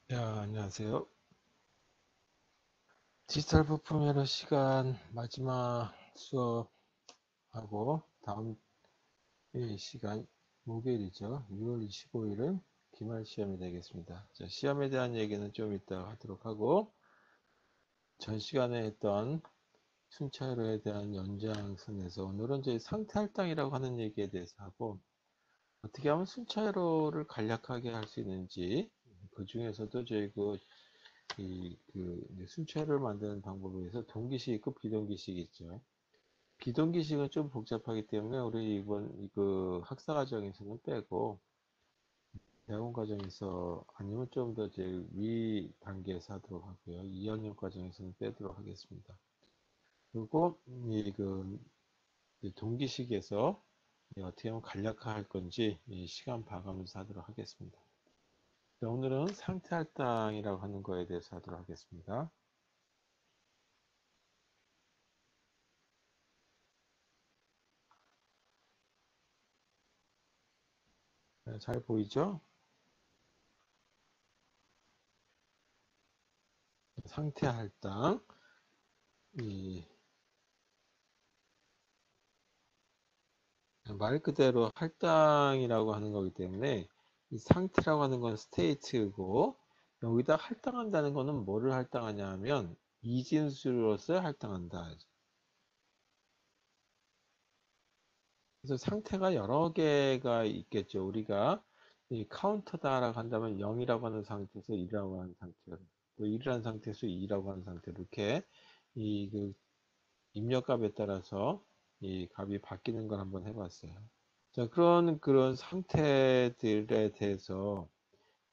안녕하세요. 디지털 부품 회로 시간 마지막 수업하고 다음 시간 목요일이죠. 6월 25일은 기말 시험이 되겠습니다. 자, 시험에 대한 얘기는 좀 이따 하도록 하고 전 시간에 했던 순차회로에 대한 연장선에서 오늘은 이제 상태 할당이라고 하는 얘기에 대해서 하고 어떻게 하면 순차회로를 간략하게 할 수 있는지 그 중에서도 저희 이제 순차를 만드는 방법에 의해서 동기식 있고 비동기식이 있죠. 비동기식은 좀 복잡하기 때문에 우리 이번 그 학사 과정에서는 빼고 대학원 과정에서 아니면 좀 더 제일 위 단계에서 하도록 하고요. 2학년 과정에서는 빼도록 하겠습니다. 그리고 이 동기식에서 어떻게 하면 간략화할 건지 이 시간 봐가면서 하도록 하겠습니다. 자, 오늘은 상태 할당이라고 하는 거에 대해서 하도록 하겠습니다. 잘 보이죠? 상태 할당. 이 말 그대로 할당이라고 하는 거기 때문에 이 상태라고 하는 건 스테이트고 여기다 할당한다는 거는 뭐를 할당하냐 하면 이진수로서 할당한다. 그래서 상태가 여러 개가 있겠죠. 우리가 이 카운터다라고 한다면 0이라고 하는 상태에서 1이라고 하는 상태, 또 1이라는 상태에서 2라고 하는 상태 이렇게 그 입력값에 따라서 이 값이 바뀌는 걸 한번 해봤어요. 자, 그런 상태들에 대해서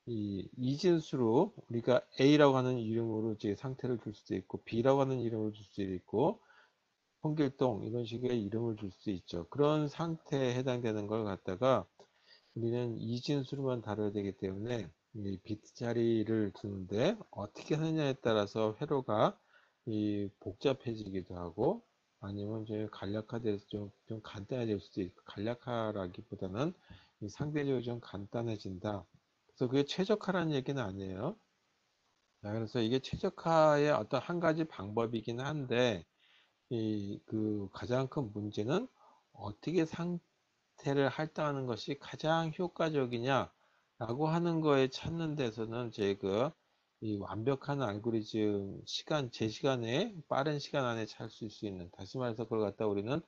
이 이진수로 우리가 A라고 하는 이름으로 이제 상태를 줄 수도 있고 B라고 하는 이름을 줄 수도 있고 홍길동 이런 식의 이름을 줄 수도 있죠. 그런 상태에 해당되는 걸 갖다가 우리는 이진수로만 다뤄야 되기 때문에 이 비트 자리를 두는데 어떻게 하느냐에 따라서 회로가 이 복잡해지기도 하고 아니면 좀 간략화돼서 좀 간단해질 수도 있고 간략화라기보다는 상대적으로 좀 간단해진다. 그래서 그게 최적화라는 얘기는 아니에요. 자, 그래서 이게 최적화의 어떤 한 가지 방법이긴 한데 가장 큰 문제는 어떻게 상태를 할당하는 것이 가장 효과적이냐라고 하는 거에 찾는 데서는 이 완벽한 알고리즘 제 시간에 빠른 시간 안에 찾을 수 있는 다시 말해서 그걸 갖다 우리는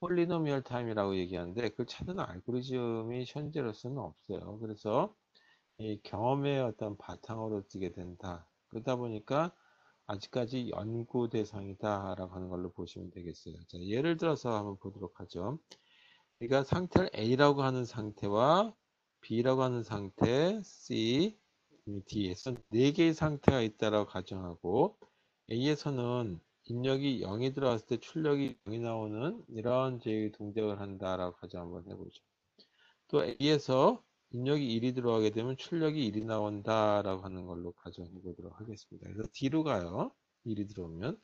폴리노미얼 타임이라고 얘기하는데 그걸 찾는 알고리즘이 현재로서는 없어요. 그래서 이 경험의 어떤 바탕으로 뜨게 된다. 그러다 보니까 아직까지 연구 대상이다라고 하는 걸로 보시면 되겠어요. 자, 예를 들어서 한번 보도록 하죠. 그러니까 상태를 A라고 하는 상태와 B라고 하는 상태, C, D에서 4개의 상태가 있다라고 가정하고 A에서는 입력이 0이 들어갔을 때 출력이 0이 나오는 이런 동작을 한다라고 가정 한번 해보죠. 또 A에서 입력이 1이 들어가게 되면 출력이 1이 나온다라고 하는 걸로 가정해 보도록 하겠습니다. 그래서 D로 가요. 1이 들어오면.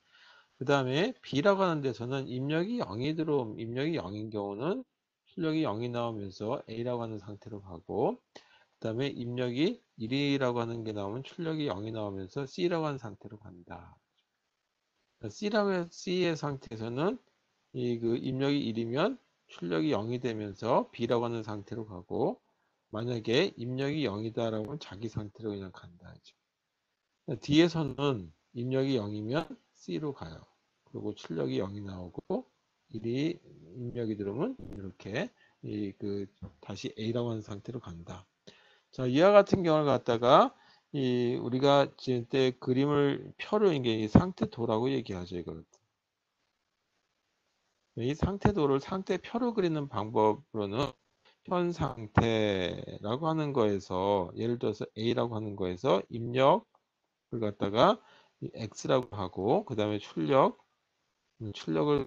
그 다음에 B라고 하는 데서는 입력이 0인 경우는 출력이 0이 나오면서 A라고 하는 상태로 가고, 그 다음에 입력이 1이라고 하는 게 나오면 출력이 0이 나오면서 C라고 하는 상태로 간다. C의 상태에서는 입력이 1이면 출력이 0이 되면서 B라고 하는 상태로 가고, 만약에 입력이 0이다라고 하면 자기 상태로 그냥 간다. D에서는 입력이 0이면 C로 가요. 그리고 출력이 0이 나오고 1이 입력이 들어오면 이렇게 다시 A라고 하는 상태로 간다. 자, 이와 같은 경우를 갖다가 우리가 지금 때 그림을 표로 이게 이 상태도라고 얘기하죠. 이걸. 이 상태도를 상태표로 그리는 방법으로는 현 상태라고 하는 거에서 예를 들어서 A라고 하는 거에서 입력을 갖다가 X라고 하고 그 다음에 출력을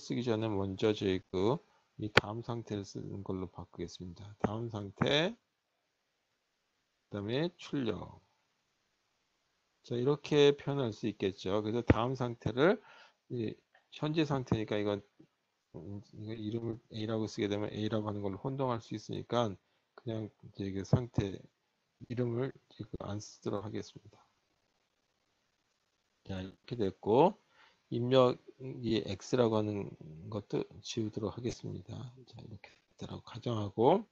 쓰기 전에 먼저 이 다음 상태를 쓰는 걸로 바꾸겠습니다. 다음 상태, 그 다음에 출력. 자, 이렇게 표현할 수 있겠죠. 그래서 다음 상태를 현재 상태니까 이거 이름을 A라고 쓰게 되면 A라고 하는 걸로 혼동할 수 있으니까 그냥 이제 그 상태 이름을 안 쓰도록 하겠습니다. 자, 이렇게 됐고, 입력이 X라고 하는 것도 지우도록 하겠습니다. 자, 이렇게 됐다고 가정하고,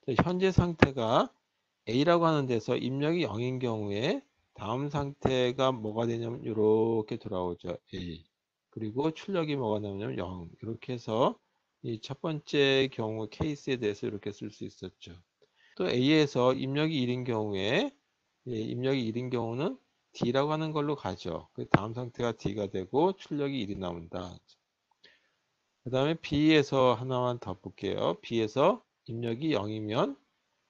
자, 현재 상태가 A라고 하는 데서 입력이 0인 경우에 다음 상태가 뭐가 되냐면 이렇게 돌아오죠. A. 그리고 출력이 뭐가 나오냐면 0. 이렇게 해서 이 첫 번째 경우 케이스에 대해서 이렇게 쓸 수 있었죠. 또 A에서 입력이 1인 경우에 입력이 1인 경우는 D라고 하는 걸로 가죠. 그 다음 상태가 D가 되고 출력이 1이 나온다. 그 다음에 B에서 하나만 더 볼게요. B에서 입력이 0이면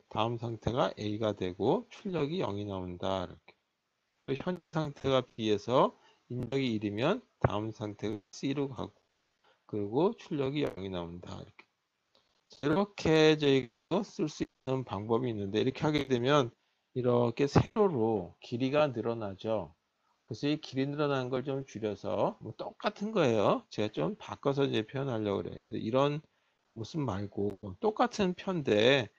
다음 상태가 A가 되고 출력이 0이 나온다. 이렇게. 현 상태가 B에서 입력이 1이면 다음 상태가 C로 가고 그리고 출력이 0이 나온다. 이렇게 저희가 쓸 수 있는 방법이 있는데 이렇게 하게 되면 이렇게 세로로 길이가 늘어나죠. 그래서 이 길이 늘어나는 걸 좀 줄여서 뭐 똑같은 거예요. 제가 좀 바꿔서 이제 표현하려고 그래요. 이런 모습 말고 똑같은 편인데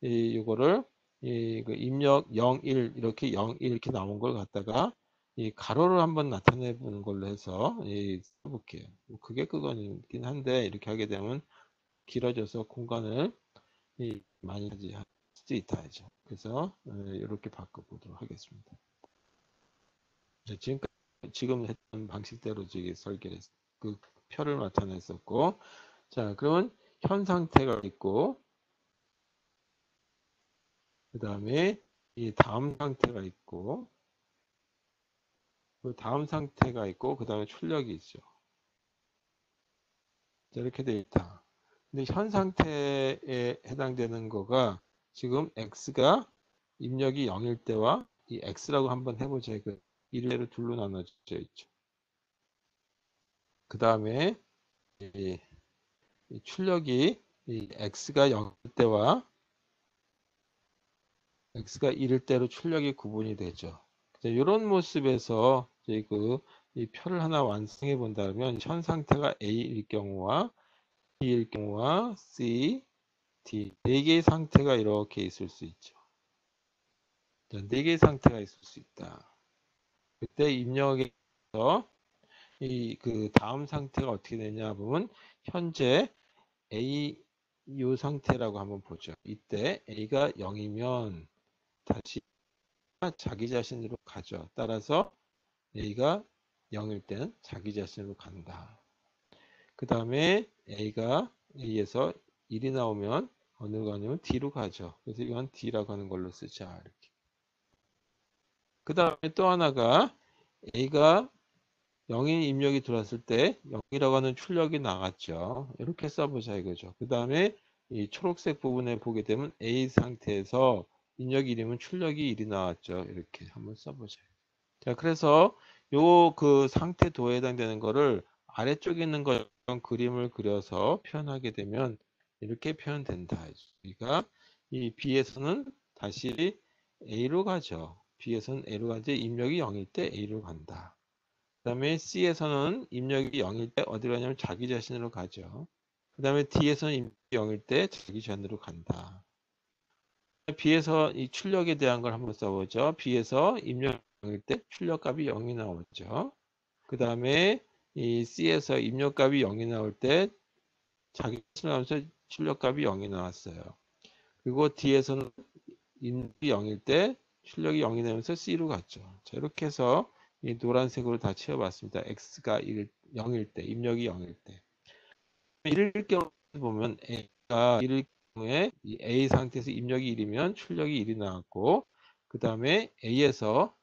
이거를 그 입력 0, 1 이렇게 0, 1 이렇게 나온 걸 갖다가 이 가로를 한번 나타내 보는 걸로 해서 써볼게요. 뭐 그게 그거긴 한데 이렇게 하게 되면 길어져서 공간을 많이 차지할 수 있다 하죠. 그래서 이렇게 바꿔보도록 하겠습니다. 지금 했던 방식대로 설계를 그 표를 나타냈었고, 자 그러면 현 상태가 있고, 그 다음에 이 다음 상태가 있고, 그 다음 상태가 있고, 그 다음에 출력이 있죠. 자, 이렇게 돼 있다. 근데 현 상태에 해당되는 거가 지금 x가 입력이 0일 때와 이 x라고 한번 해보자. 그 1대로 둘로 나눠져 있죠. 그 다음에 이 출력이 이 x가 0일 때와 x가 1일 때로 출력이 구분이 되죠. 이런 모습에서 이 표를 하나 완성해 본다면 현 상태가 A일 경우와 B일 경우와 C, D 네 개의 상태가 이렇게 있을 수 있죠. 네 개의 상태가 있을 수 있다. 그때 입력에서 이 그 다음 상태가 어떻게 되냐 보면 현재 A 요 상태라고 한번 보죠. 이때 A가 0이면 다시 자기 자신으로 가죠. 따라서 A가 0일 때는 자기 자신으로 간다. 그 다음에 A가 A에서 1이 나오면 어느 가냐면 D로 가죠. 그래서 이건 D라고 하는 걸로 쓰자. 이렇게. 그 다음에 또 하나가 A가 0인 입력이 들어왔을 때 0이라고 하는 출력이 나갔죠. 이렇게 써보자 이거죠. 그 다음에 이 초록색 부분에 보게 되면 A 상태에서 입력이 1이면 출력이 1이 나왔죠. 이렇게 한번 써보자. 자, 그래서 요 그 상태도에 해당되는 거를 아래쪽에 있는 것처럼 그림을 그려서 표현하게 되면 이렇게 표현된다. 그러니까 이 B에서는 다시 A로 가죠. B에서는 A로 가지 입력이 0일 때 A로 간다. 그 다음에 C에서는 입력이 0일 때 어디로 가냐면 자기 자신으로 가죠. 그 다음에 D에서는 입력이 0일 때 자기 자신으로 간다. B에서 이 출력에 대한 걸 한번 써보죠. B에서 입력 0일 때 출력값이 0이 나오죠. 그 다음에 이 C에서 입력값이 0이 나올 때 자기 수하면서 출력값이 0이 나왔어요. 그리고 D에서는 입력이 0일 때 출력이 0이 나면서 C로 갔죠. 자, 이렇게 해서 이 노란색으로 다 채워봤습니다. X가 0일 때, 입력이 0일 때. 1일 경우 보면 A가 1일 경우에 이 A 상태에서 입력이 1이면 출력이 1이 나왔고, 그 다음에 A에서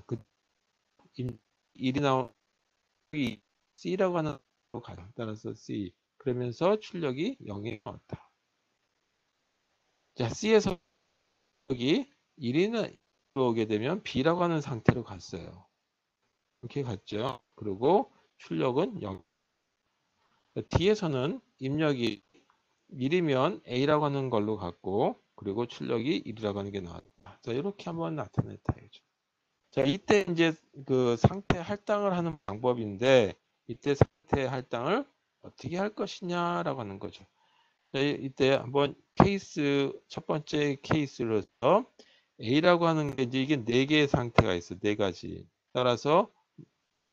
그 1이 나온 C라고 하는 거 가요. 따라서 C. 그러면서 출력이 0이 나왔다. 자, C에서 여기 1이 오게 되면 B라고 하는 상태로 갔어요. 이렇게 갔죠. 그리고 출력은 0. D에서는 입력이 1이면 A라고 하는 걸로 갔고, 그리고 출력이 1이라고 하는 게 나왔다. 자, 이렇게 한번 나타냈다. 이죠. 자, 이때 이제 그 상태 할당을 하는 방법인데, 이때 상태 할당을 어떻게 할 것이냐라고 하는 거죠. 자, 이때 한번 첫 번째 케이스로서 A라고 하는 게 이제 이게 네 개의 상태가 있어. 네 가지. 따라서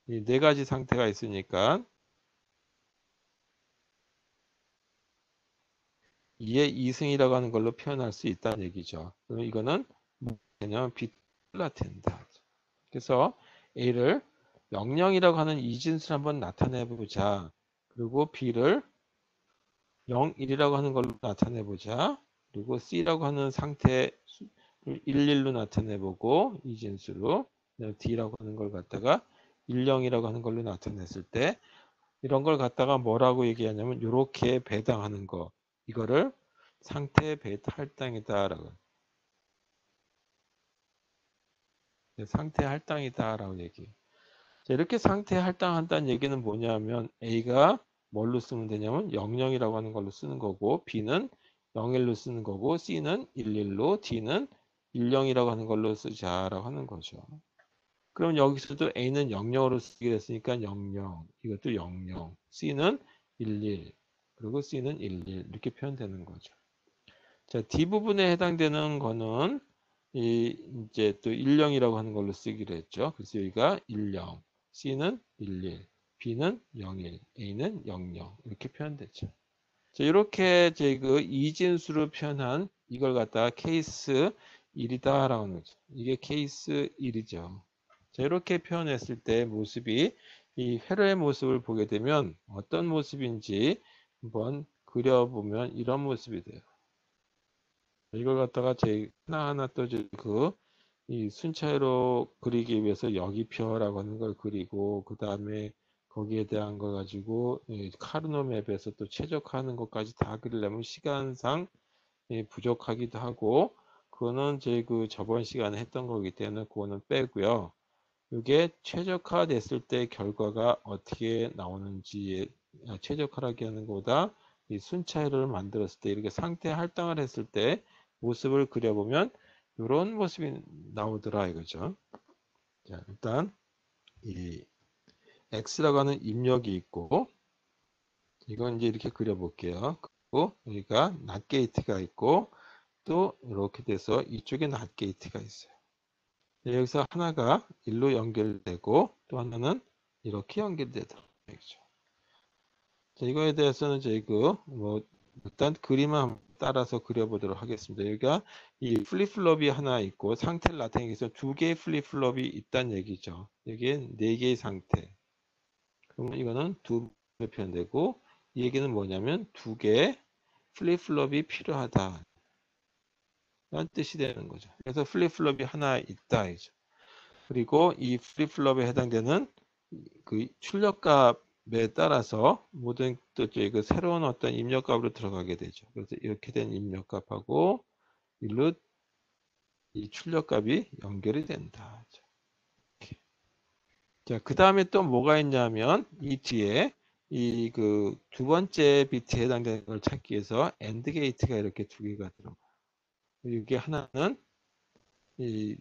이 네 가지 상태가 있으니까 2의 2승이라고 하는 걸로 표현할 수 있다는 얘기죠. 그럼 이거는 뭐냐면 B가 된다. 그래서 A를 00이라고 하는 이진수를 한번 나타내 보자. 그리고 B를 0, 1이라고 하는 걸로 나타내 보자. 그리고 C라고 하는 상태를 11로 나타내 보고 이진수로 D라고 하는 걸 갖다가 10이라고 하는 걸로 나타냈을 때 이런 걸 갖다가 뭐라고 얘기하냐면 이렇게 배당하는 거. 이거를 상태 베타 할당이다라고. 상태 할당이다라고 얘기해. 자, 이렇게 상태 할당한다는 얘기는 뭐냐면 A가 뭘로 쓰면 되냐면 00이라고 하는 걸로 쓰는 거고 B는 01로 쓰는 거고 C는 11로 D는 10이라고 하는 걸로 쓰자라고 하는 거죠. 그럼 여기서도 A는 00으로 쓰게 됐으니까 00, 이것도 00, C는 11, 그리고 C는 11 이렇게 표현되는 거죠. 자, D 부분에 해당되는 거는 이제 또 10이라고 하는 걸로 쓰기로 했죠. 그래서 여기가 10, C는 11, B는 01, A는 00 이렇게 표현되죠. 자, 이렇게 제 그 이진수로 표현한 이걸 갖다가 케이스 1이다라고 하는 거죠. 이게 케이스 1이죠. 자, 이렇게 표현했을 때 모습이 이 회로의 모습을 보게 되면 어떤 모습인지 한번 그려보면 이런 모습이 돼요. 이걸 갖다가 제 하나하나 또 이 순차로 그리기 위해서 여기표라고 하는 걸 그리고 그 다음에 거기에 대한 걸 가지고 카르노 맵에서 또 최적화하는 것까지 다 그리려면 시간상 부족하기도 하고 그거는 제 그 저번 시간에 했던 거기 때문에 그거는 빼고요. 이게 최적화됐을 때 결과가 어떻게 나오는지 최적화라기 하는 것보다 이 순차이를 만들었을 때 이렇게 상태 할당을 했을 때 모습을 그려보면 이런 모습이 나오더라 이거죠. 자, 일단 이 X라고 하는 입력이 있고 이건 이제 이렇게 그려볼게요. 그리고 여기가 낫 게이트가 있고 또 이렇게 돼서 이쪽에 낫 게이트가 있어요. 여기서 하나가 1로 연결되고 또 하나는 이렇게 연결되도록 되죠. 자, 이거에 대해서는 저희 일단 그림을 따라서 그려보도록 하겠습니다. 여기가 이 플립플롭이 하나 있고 상태를 나타내기 위해서 두 개의 플립플롭이 있다는 얘기죠. 여기에 네 개의 상태. 그러면 이거는 두 배 표현되고 이 얘기는 뭐냐면 두 개의 플립플롭이 필요하다. 라는 뜻이 되는 거죠. 그래서 플립플롭이 하나 있다. 이죠. 그리고 이 플립플롭에 해당되는 그 출력값에 따라서 모든 그 새로운 어떤 입력값으로 들어가게 되죠. 그래서 이렇게 된 입력값하고 일로 이 출력값이 연결이 된다. 자, 그 다음에 또 뭐가 있냐면 이 뒤에 이 그 두 번째 비트에 해당되는 걸 찾기 위해서 AND 게이트가 이렇게 두 개가 들어가요. 이게 하나는 이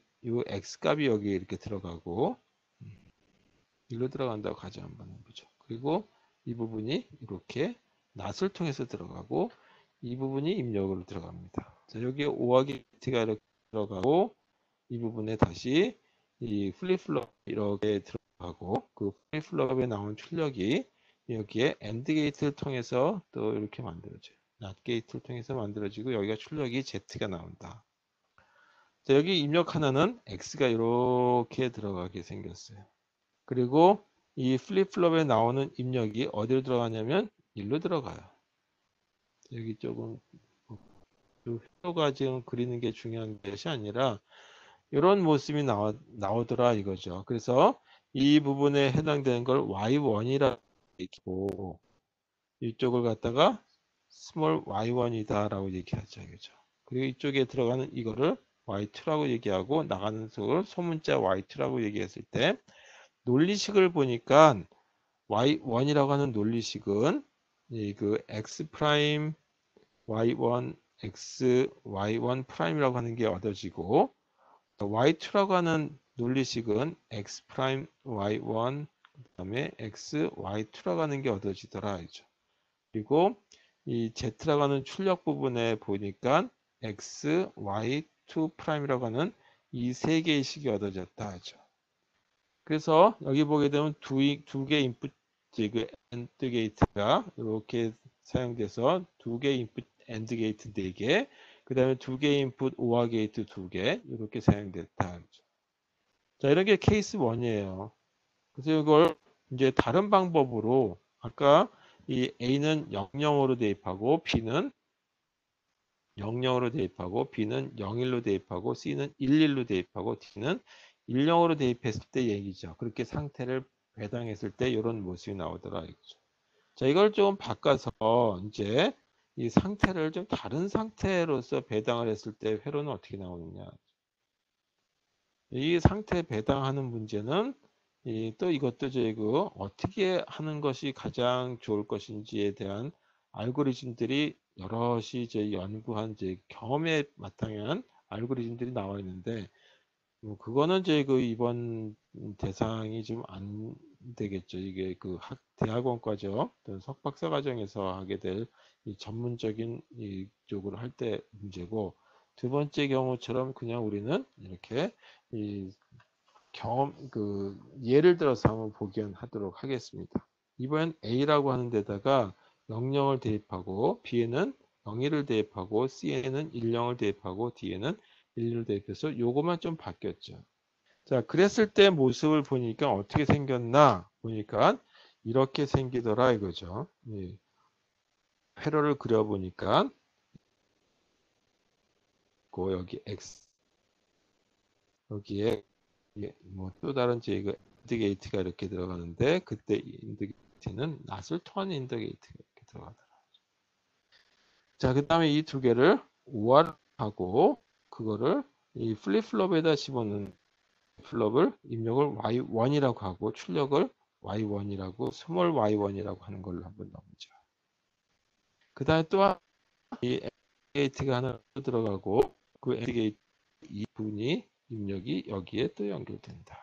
X 값이 여기 이렇게 들어가고 일로 들어간다고 가정 한번 해보죠. 그리고 이 부분이 이렇게 낫을 통해서 들어가고 이 부분이 입력으로 들어갑니다. 자, 여기에 5하기 T가 이렇게 들어가고 이 부분에 다시 이 플립플롭 이렇게 들어가고 그 플립플롭에 나온 출력이 여기에 AND 게이트를 통해서 또 이렇게 만들어져요. 낫 게이트를 통해서 만들어지고 여기가 출력이 Z가 나온다. 자, 여기 입력 하나는 X가 이렇게 들어가게 생겼어요. 그리고 이 플립플롭에 나오는 입력이 어디로 들어가냐면 일로 들어가요. 여기 조금 회로가 지금 그리는 게 중요한 것이 아니라 이런 모습이 나오더라 이거죠. 그래서 이 부분에 해당되는 걸 Y1이라고 얘기하고 이쪽을 갖다가 스몰 y1이다 라고 얘기하죠. 그죠? 그리고 이쪽에 들어가는 이거를 y2라고 얘기하고 나가는 속을 소문자 y2라고 얘기했을 때 논리식을 보니까 y1이라고 하는 논리식은 그 x 프라임 y1 x y1 프라임이라고 하는 게 얻어지고 y2라고 하는 논리식은 x 프라임 y1 그다음에 x y2라고 하는 게 얻어지더라 이죠. 그리고 이 Z라고 하는 출력 부분에 보니까 X, Y 2'이라고 하는 이 세 개의 식이 얻어졌다 하죠. 그래서 여기 보게 되면 두 개 인풋 그 AND 게이트가 이렇게 사용돼서 두 개 인풋 AND 게이트 4개, 그 다음에 두 개 인풋 OR 게이트 2개 이렇게 사용됐다 하죠. 자, 이런 게 케이스 1이에요. 그래서 이걸 이제 다른 방법으로 아까 이 A는 00으로 대입하고 B는 00으로 대입하고 B는 01로 대입하고 C는 11로 대입하고 D는 10으로 대입했을 때 얘기죠. 그렇게 상태를 배당했을 때 이런 모습이 나오더라 이거죠. 자, 이걸 좀 바꿔서 이제 이 상태를 좀 다른 상태로서 배당을 했을 때 회로는 어떻게 나오느냐. 이 상태 배당하는 문제는 또 이것도 저희고 어떻게 하는 것이 가장 좋을 것인지에 대한 알고리즘들이 여럿이 저희 연구한 제 경험에 바탕한 알고리즘들이 나와 있는데 뭐 그거는 저희 그 이번 대상이 좀 안 되겠죠. 이게 그 대학원 과정 또는 석박사 과정에서 하게 될 이 전문적인 이쪽으로 할 때 문제고 두 번째 경우처럼 그냥 우리는 이렇게 이 예를 들어서 한번 복연하도록 하겠습니다. 이번엔 A라고 하는 데다가 00을 대입하고 B에는 01을 대입하고 C에는 10을 대입하고 D에는 11을 대입해서 요것만 좀 바뀌었죠. 자, 그랬을 때 모습을 보니까 어떻게 생겼나 보니까 이렇게 생기더라 이거죠. 예, 회로를 그려보니까 여기 X 여기에 뭐 또 다른 제그 인드게이트가 이렇게 들어가는데 그때 인드게이트는 낫을 통한 인드게이트가 이렇게 들어가더라. 자, 그 다음에 이 두 개를 오화하고 그거를 이 플립플롭에다 집어넣는 플롭을 입력을 Y1이라고 하고 출력을 Y1이라고 스몰 Y1이라고 하는 걸로 한번 넣어보죠. 그 다음에 또 이 게이트가 하나 들어가고 그 게이트 이 분이 입력이 여기에 또 연결된다.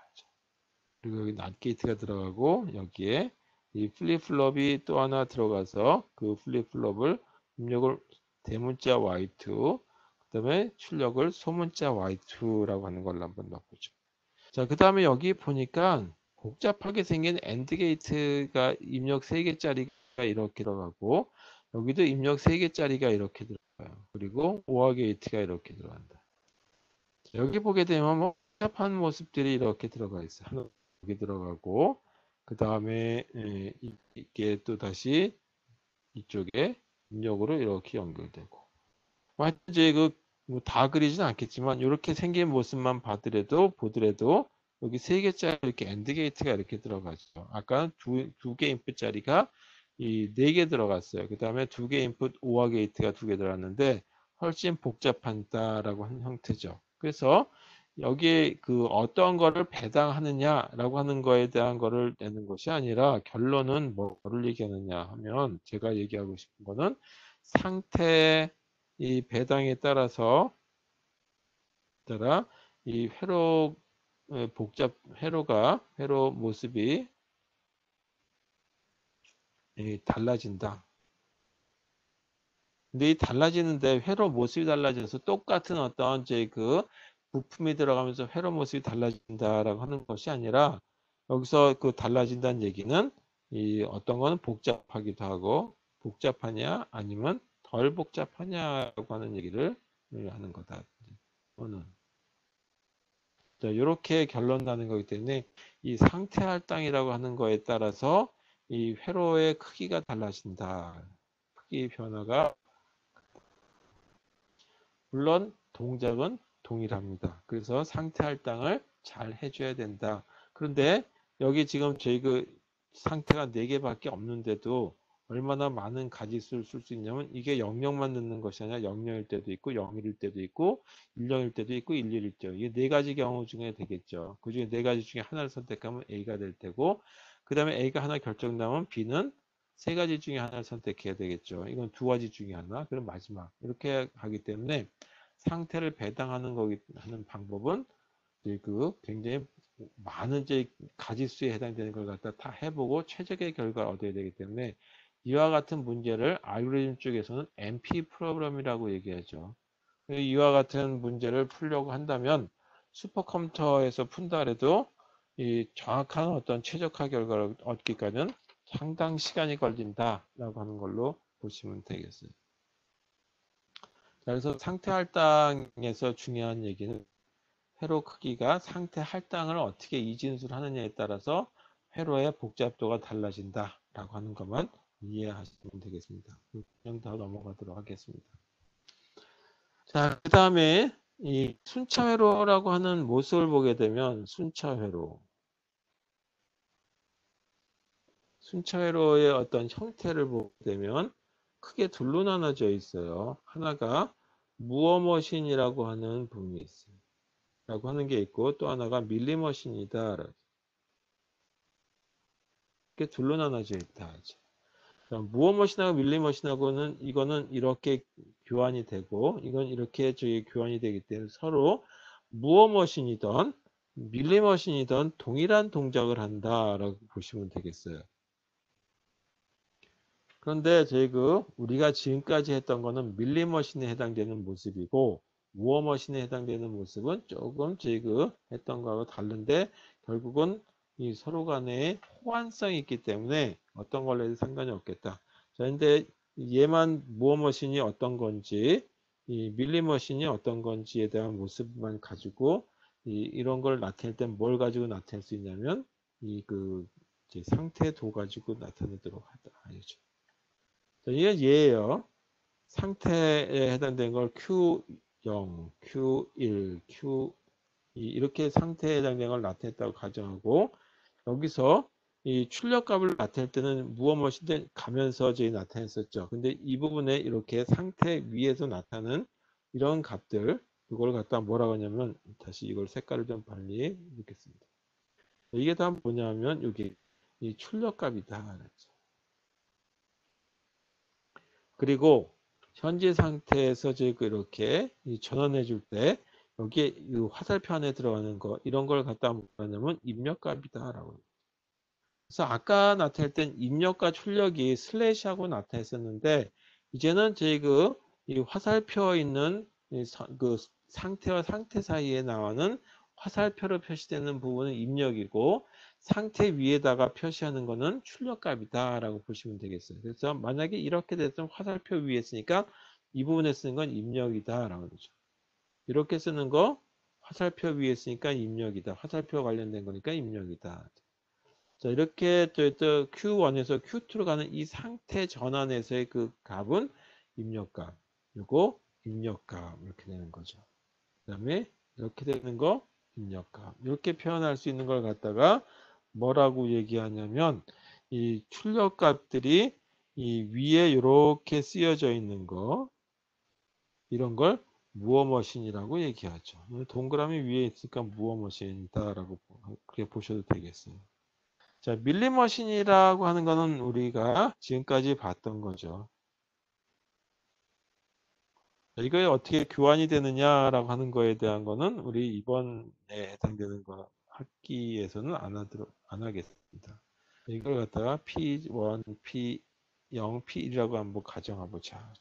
그리고 여기 낫 게이트가 들어가고 여기에 이 플립플롭이 또 하나 들어가서 그 플립플롭을 입력을 대문자 Y2 그 다음에 출력을 소문자 Y2라고 하는 걸로 한번 넣어보죠. 자, 그 다음에 여기 보니까 복잡하게 생긴 AND 게이트가 입력 3개짜리가 이렇게 들어가고 여기도 입력 3개짜리가 이렇게 들어가요. 그리고 OR 게이트가 이렇게 들어간다. 여기 보게 되면 뭐 복잡한 모습들이 이렇게 들어가 있어요. 하나 여기 들어가고 그 다음에 이게 또 다시 이쪽에 입력으로 이렇게 연결되고 이제 그다 그리진 않겠지만 이렇게 생긴 모습만 보더라도 여기 3개짜리 이렇게 엔드 게이트가 이렇게 들어가죠. 아까 두 개 인풋짜리가 이 4개 들어갔어요. 그 다음에 2개 인풋 오어 게이트가 2개 들어갔는데 훨씬 복잡하다라고 하는 형태죠. 그래서 여기에 그 어떤 거를 배당하느냐라고 하는 거에 대한 거를 내는 것이 아니라 결론은 뭐를 얘기하느냐 하면 제가 얘기하고 싶은 거는 상태 이 배당에 따라 이 회로 모습이 달라진다. 근데 이 달라지는데 회로 모습이 달라져서 똑같은 어떤 이제 그 부품이 들어가면서 회로 모습이 달라진다라고 하는 것이 아니라 여기서 그 달라진다는 얘기는 이 어떤 거는 복잡하기도 하고 복잡하냐 아니면 덜 복잡하냐라고 하는 얘기를 하는 거다. 오는. 자, 이렇게 결론 나는 거기 때문에 이 상태 할당이라고 하는 거에 따라서 이 회로의 크기가 달라진다. 크기 변화가 물론 동작은 동일합니다. 그래서 상태 할당을 잘 해줘야 된다. 그런데 여기 지금 저희 그 상태가 4개밖에 없는데도 얼마나 많은 가지수를 쓸 수 있냐면 이게 00만 넣는 것이 아니라 00일 때도 있고 01일 때도 있고 10일 때도 있고 11일 때도 이게 4가지 경우 중에 되겠죠. 그 중에 4가지 중에 하나를 선택하면 A가 될 테고 그 다음에 A가 하나 결정나면 B는 3가지 중에 하나를 선택해야 되겠죠. 이건 2가지 중에 하나, 그럼 마지막 이렇게 하기 때문에 상태를 배당하는 하는 방법은 그 굉장히 많은 이제 가지수에 해당되는 걸 갖다 다 해보고 최적의 결과를 얻어야 되기 때문에 이와 같은 문제를 알고리즘 쪽에서는 MP 프로그램이라고 얘기하죠. 이와 같은 문제를 풀려고 한다면 슈퍼컴퓨터에서 푼다 해도 이 정확한 어떤 최적화 결과를 얻기까지는 상당 시간이 걸린다라고 하는 걸로 보시면 되겠어요. 자, 그래서 상태 할당에서 중요한 얘기는 회로 크기가 상태 할당을 어떻게 이진술하느냐에 따라서 회로의 복잡도가 달라진다라고 하는 것만 이해하시면 되겠습니다. 그냥 더 넘어가도록 하겠습니다. 자, 그 다음에 이 순차회로라고 하는 모습을 보게 되면 순차회로의 어떤 형태를 보게 되면 크게 둘로 나눠져 있어요. 하나가 무어머신이라고 하는 부분이 있어요. 라고 하는 게 있고 또 하나가 밀리머신이다. 이렇게 둘로 나눠져 있다. 무어머신하고 밀리머신하고는 이거는 이렇게 교환이 되고 이건 이렇게 저기 교환이 되기 때문에 서로 무어머신이든 밀리머신이든 동일한 동작을 한다라고 보시면 되겠어요. 그런데 우리가 지금까지 했던 거는 밀리머신에 해당되는 모습이고 무어머신에 해당되는 모습은 조금 했던 거하고 다른데 결국은 이 서로 간에 호환성이 있기 때문에 어떤 걸로 해도 상관이 없겠다. 자, 근데 얘만 무어머신이 어떤 건지 이 밀리머신이 어떤 건지에 대한 모습만 가지고 이런 걸 나타낼 때 뭘 가지고 나타낼 수 있냐면 이제 상태도 가지고 나타내도록 하다. 알겠죠? 이게 얘예요. 상태에 해당되는 걸 Q0, Q1, Q2 이렇게 상태에 해당되는 걸 나타냈다고 가정하고 여기서 이 출력값을 나타낼 때는 무엇인데 가면서 저희 나타냈었죠. 근데 이 부분에 이렇게 상태 위에서 나타나는 이런 값들 이걸 갖다 뭐라고 하냐면 다시 이걸 색깔을 좀 빨리 넣겠습니다. 이게 다 뭐냐면 여기 이 출력값이다. 그랬죠. 그리고 현재 상태에서 이렇게 전환해 줄 때 여기에 이 화살표 안에 들어가는 거 이런 걸 갖다 뭐냐면 입력값이다라고. 그래서 아까 나타낼 땐 입력과 출력이 슬래시하고 나타냈었는데 이제는 이 화살표 있는 그 상태와 상태 사이에 나오는 화살표로 표시되는 부분은 입력이고 상태 위에다가 표시하는 거는 출력값이다라고 보시면 되겠어요. 그래서 만약에 이렇게 됐으면 화살표 위에 쓰니까 이 부분에 쓰는 건 입력이다라고 그러죠. 이렇게 쓰는 거 화살표 위에 쓰니까 입력이다. 화살표 관련된 거니까 입력이다. 자, 이렇게 또 Q1에서 Q2로 가는 이 상태 전환에서의 그 값은 입력값. 요거 입력값 이렇게 되는 거죠. 그다음에 이렇게 되는 거 입력값. 이렇게 표현할 수 있는 걸 갖다가 뭐라고 얘기하냐면 이 출력값들이 이 위에 이렇게 쓰여져 있는 거 이런 걸 무어머신이라고 얘기하죠. 동그라미 위에 있으니까 무어머신이다라고 그렇게 보셔도 되겠어요. 자, 밀리머신이라고 하는 거는 우리가 지금까지 봤던 거죠. 이거에 어떻게 교환이 되느냐라고 하는 거에 대한 거는 우리 이번에 해당되는 거 학기에서는 안 하겠습니다. 이걸 갖다가 P1, P0, P1이라고 한번 가정해보자.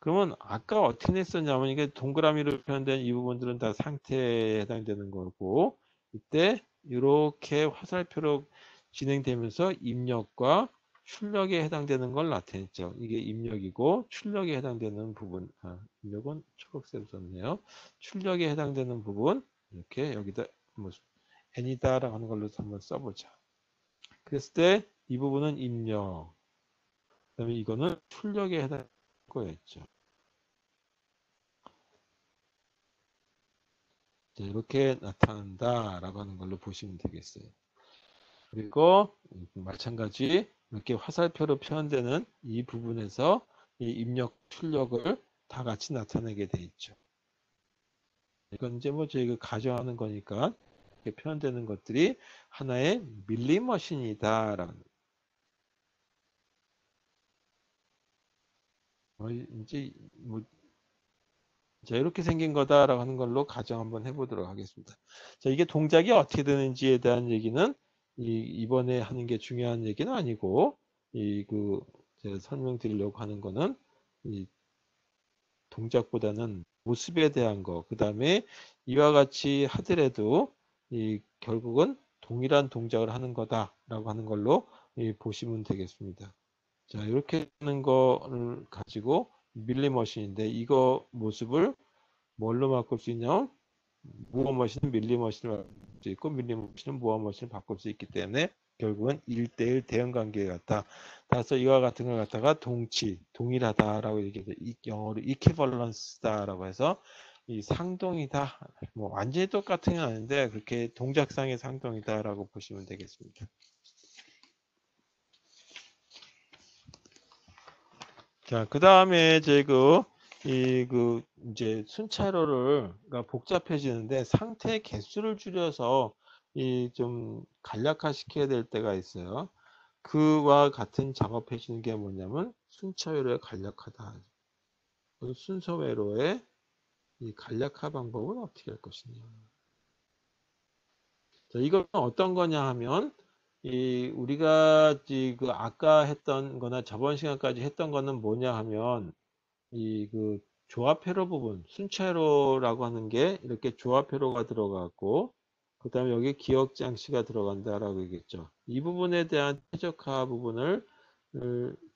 그러면 아까 어떻게 냈었냐면 이게 동그라미로 표현된 이 부분들은 다 상태에 해당되는 거고 이때 이렇게 화살표로 진행되면서 입력과 출력에 해당되는 걸 나타냈죠. 이게 입력이고 출력에 해당되는 부분, 입력은 초록색으로 썼네요. 출력에 해당되는 부분 이렇게 여기다 뭐 n이다라고 하는 걸로 한번 써보자. 그랬을 때 이 부분은 입력, 그다음에 이거는 출력에 해당되는 거였죠. 이렇게 나타난다라고 하는 걸로 보시면 되겠어요. 그리고 마찬가지 이렇게 화살표로 표현되는 이 부분에서 이 입력, 출력을 다 같이 나타내게 돼 있죠. 이건 이제 뭐 저희가 가정하는 거니까 이렇게 표현되는 것들이 하나의 밀리머신이다라는 이제 뭐 자, 이렇게 생긴 거다라고 하는 걸로 가정 한번 해보도록 하겠습니다. 자, 이게 동작이 어떻게 되는지에 대한 얘기는 이번에 하는 게 중요한 얘기는 아니고 제가 설명드리려고 하는 거는 이 동작보다는 모습에 대한 거, 그 다음에 이와 같이 하더라도 이 결국은 동일한 동작을 하는 거다라고 하는 걸로 보시면 되겠습니다. 자, 이렇게 하는 거를 가지고 밀리머신인데 이거 모습을 뭘로 바꿀 수 있냐? 무어머신은 밀리머신을 바꿀 수 있고 밀리머신은 무어머신을 바꿀 수 있기 때문에 결국은 1대1 대응 관계가 같다. 따라서 이와 같은 걸 갖다가 동일하다라고 얘기해서 영어로 이퀴벌런스다라고 해서 이 상동이다. 뭐 완전히 똑같은 건 아닌데 그렇게 동작상의 상동이다라고 보시면 되겠습니다. 자, 그 다음에 이제 순차로가 복잡해지는데 상태 개수를 줄여서 이 좀 간략화 시켜야 될 때가 있어요. 그와 같은 작업해 주는 게 뭐냐면 순차회로의 간략화다. 순서 회로의 이 간략화 방법은 어떻게 할 것이냐. 자, 이건 어떤 거냐 하면 우리가 아까 했던 거나 저번 시간까지 했던 거는 뭐냐 하면 조합회로 부분, 순차회로라고 하는 게 이렇게 조합회로가 들어가고 그 다음에 여기 기억 장치가 들어간다라고 얘기했죠. 이 부분에 대한 최적화 부분을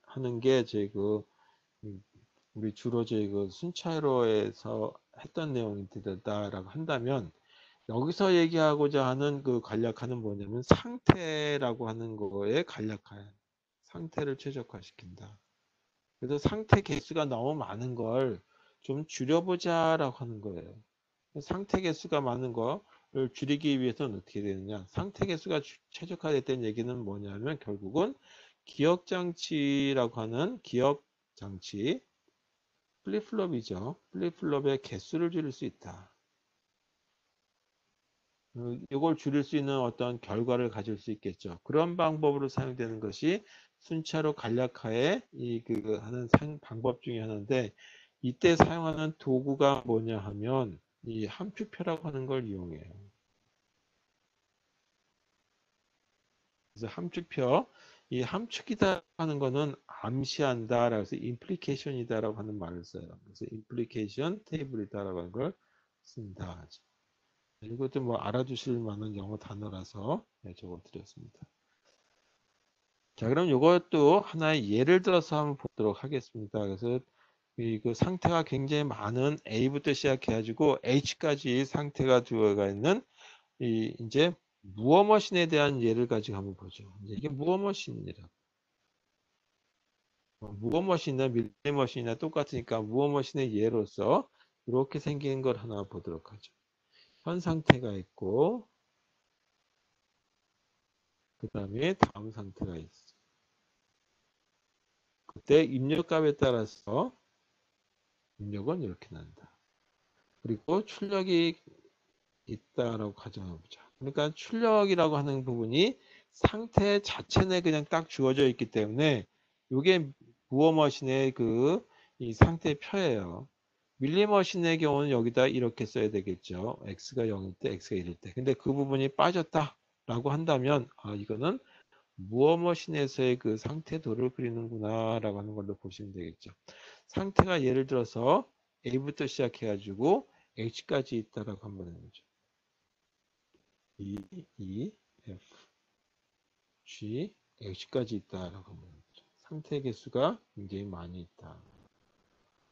하는 게 우리 주로 순차회로에서 했던 내용이다라고 한다면 여기서 얘기하고자 하는 그 간략화는 뭐냐면 상태라고 하는 거에 간략화, 상태를 최적화시킨다. 그래서 상태 개수가 너무 많은 걸 좀 줄여보자라고 하는 거예요. 상태 개수가 많은 거를 줄이기 위해서는 어떻게 되느냐? 상태 개수가 최적화됐다는 얘기는 뭐냐면 결국은 기억 장치라고 하는 기억 장치, 플립플롭이죠. 플립플롭의 개수를 줄일 수 있다. 이걸 줄일 수 있는 어떤 결과를 가질 수 있겠죠. 그런 방법으로 사용되는 것이 순차로 간략화의 하는 방법 중에 하나인데 이때 사용하는 도구가 뭐냐 하면 이 함축표라고 하는 걸 이용해요. 그래서 함축표, 이 함축이다 하는 거는 암시한다라고 해서 implication이다라고 하는 말을 써요. 그래서 implication table이다라고 하는 걸 쓴다. 이것도 뭐 알아두실 만한 영어 단어라서 적어드렸습니다. 자, 그럼 이것도 하나의 예를 들어서 한번 보도록 하겠습니다. 그래서 그 상태가 굉장히 많은 A부터 시작해가지고 H까지 상태가 들어가 있는 이제 무어머신에 대한 예를 가지고 한번 보죠. 이게 무어머신이라. 무어머신이나 밀리머신이나 똑같으니까 무어머신의 예로서 이렇게 생긴 걸 하나 보도록 하죠. 현 상태가 있고 그 다음에 다음 상태가 있어. 그때 입력값에 따라서 입력은 이렇게 난다. 그리고 출력이 있다라고 가정해보자. 그러니까 출력이라고 하는 부분이 상태 자체 내 그냥 딱 주어져 있기 때문에 이게 무어머신의 이 상태표예요. 밀리머신의 경우는 여기다 이렇게 써야 되겠죠. x가 0일 때, x가 1일 때. 근데 그 부분이 빠졌다라고 한다면 이거는 무어머신에서의 그 상태도를 그리는구나 라고 하는 걸로 보시면 되겠죠. 상태가 예를 들어서 A부터 시작해가지고 H까지 있다라고 한번 해보죠. E, F, G, H까지 있다라고 한번 해보죠. 상태 개수가 굉장히 많이 있다.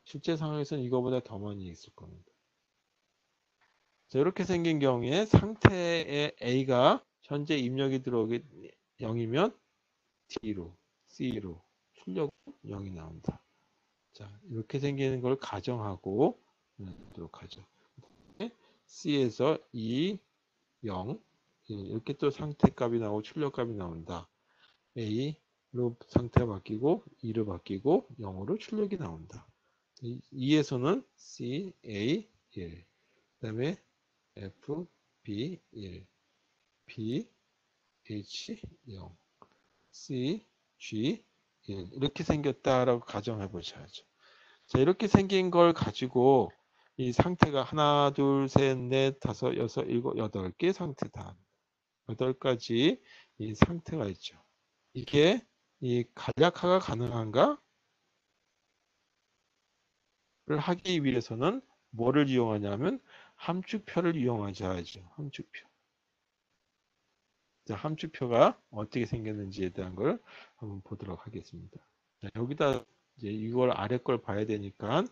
실제 상황에서는 이거보다 더 많이 있을 겁니다. 자, 이렇게 생긴 경우에 상태에 A가 현재 입력이 들어오기 0이면 D로, C로 출력은 0이 나온다. 자, 이렇게 생기는 걸 가정하고 하도록 하죠. C에서 2, 0 이렇게 또 상태값이 나오고 출력값이 나온다. A로 상태가 바뀌고 2로 바뀌고 0으로 출력이 나온다. 2에서는 C, A, 1 그 다음에 F, B, 1 B, H, 0 C, G, 1 이렇게 생겼다라고 가정해 보셔야죠. 자, 이렇게 생긴 걸 가지고 이 상태가 하나, 둘, 셋, 넷, 다섯, 여섯, 일곱, 여덟 개 상태다. 8가지 이 상태가 있죠. 이게 이 간략화가 가능한가? 를 하기 위해서는 뭐를 이용하냐면 함축표를 이용하자 하죠. 함축표. 자, 함축표가 어떻게 생겼는지에 대한 걸 한번 보도록 하겠습니다. 자, 여기다 이제 이걸 아래 걸 봐야 되니까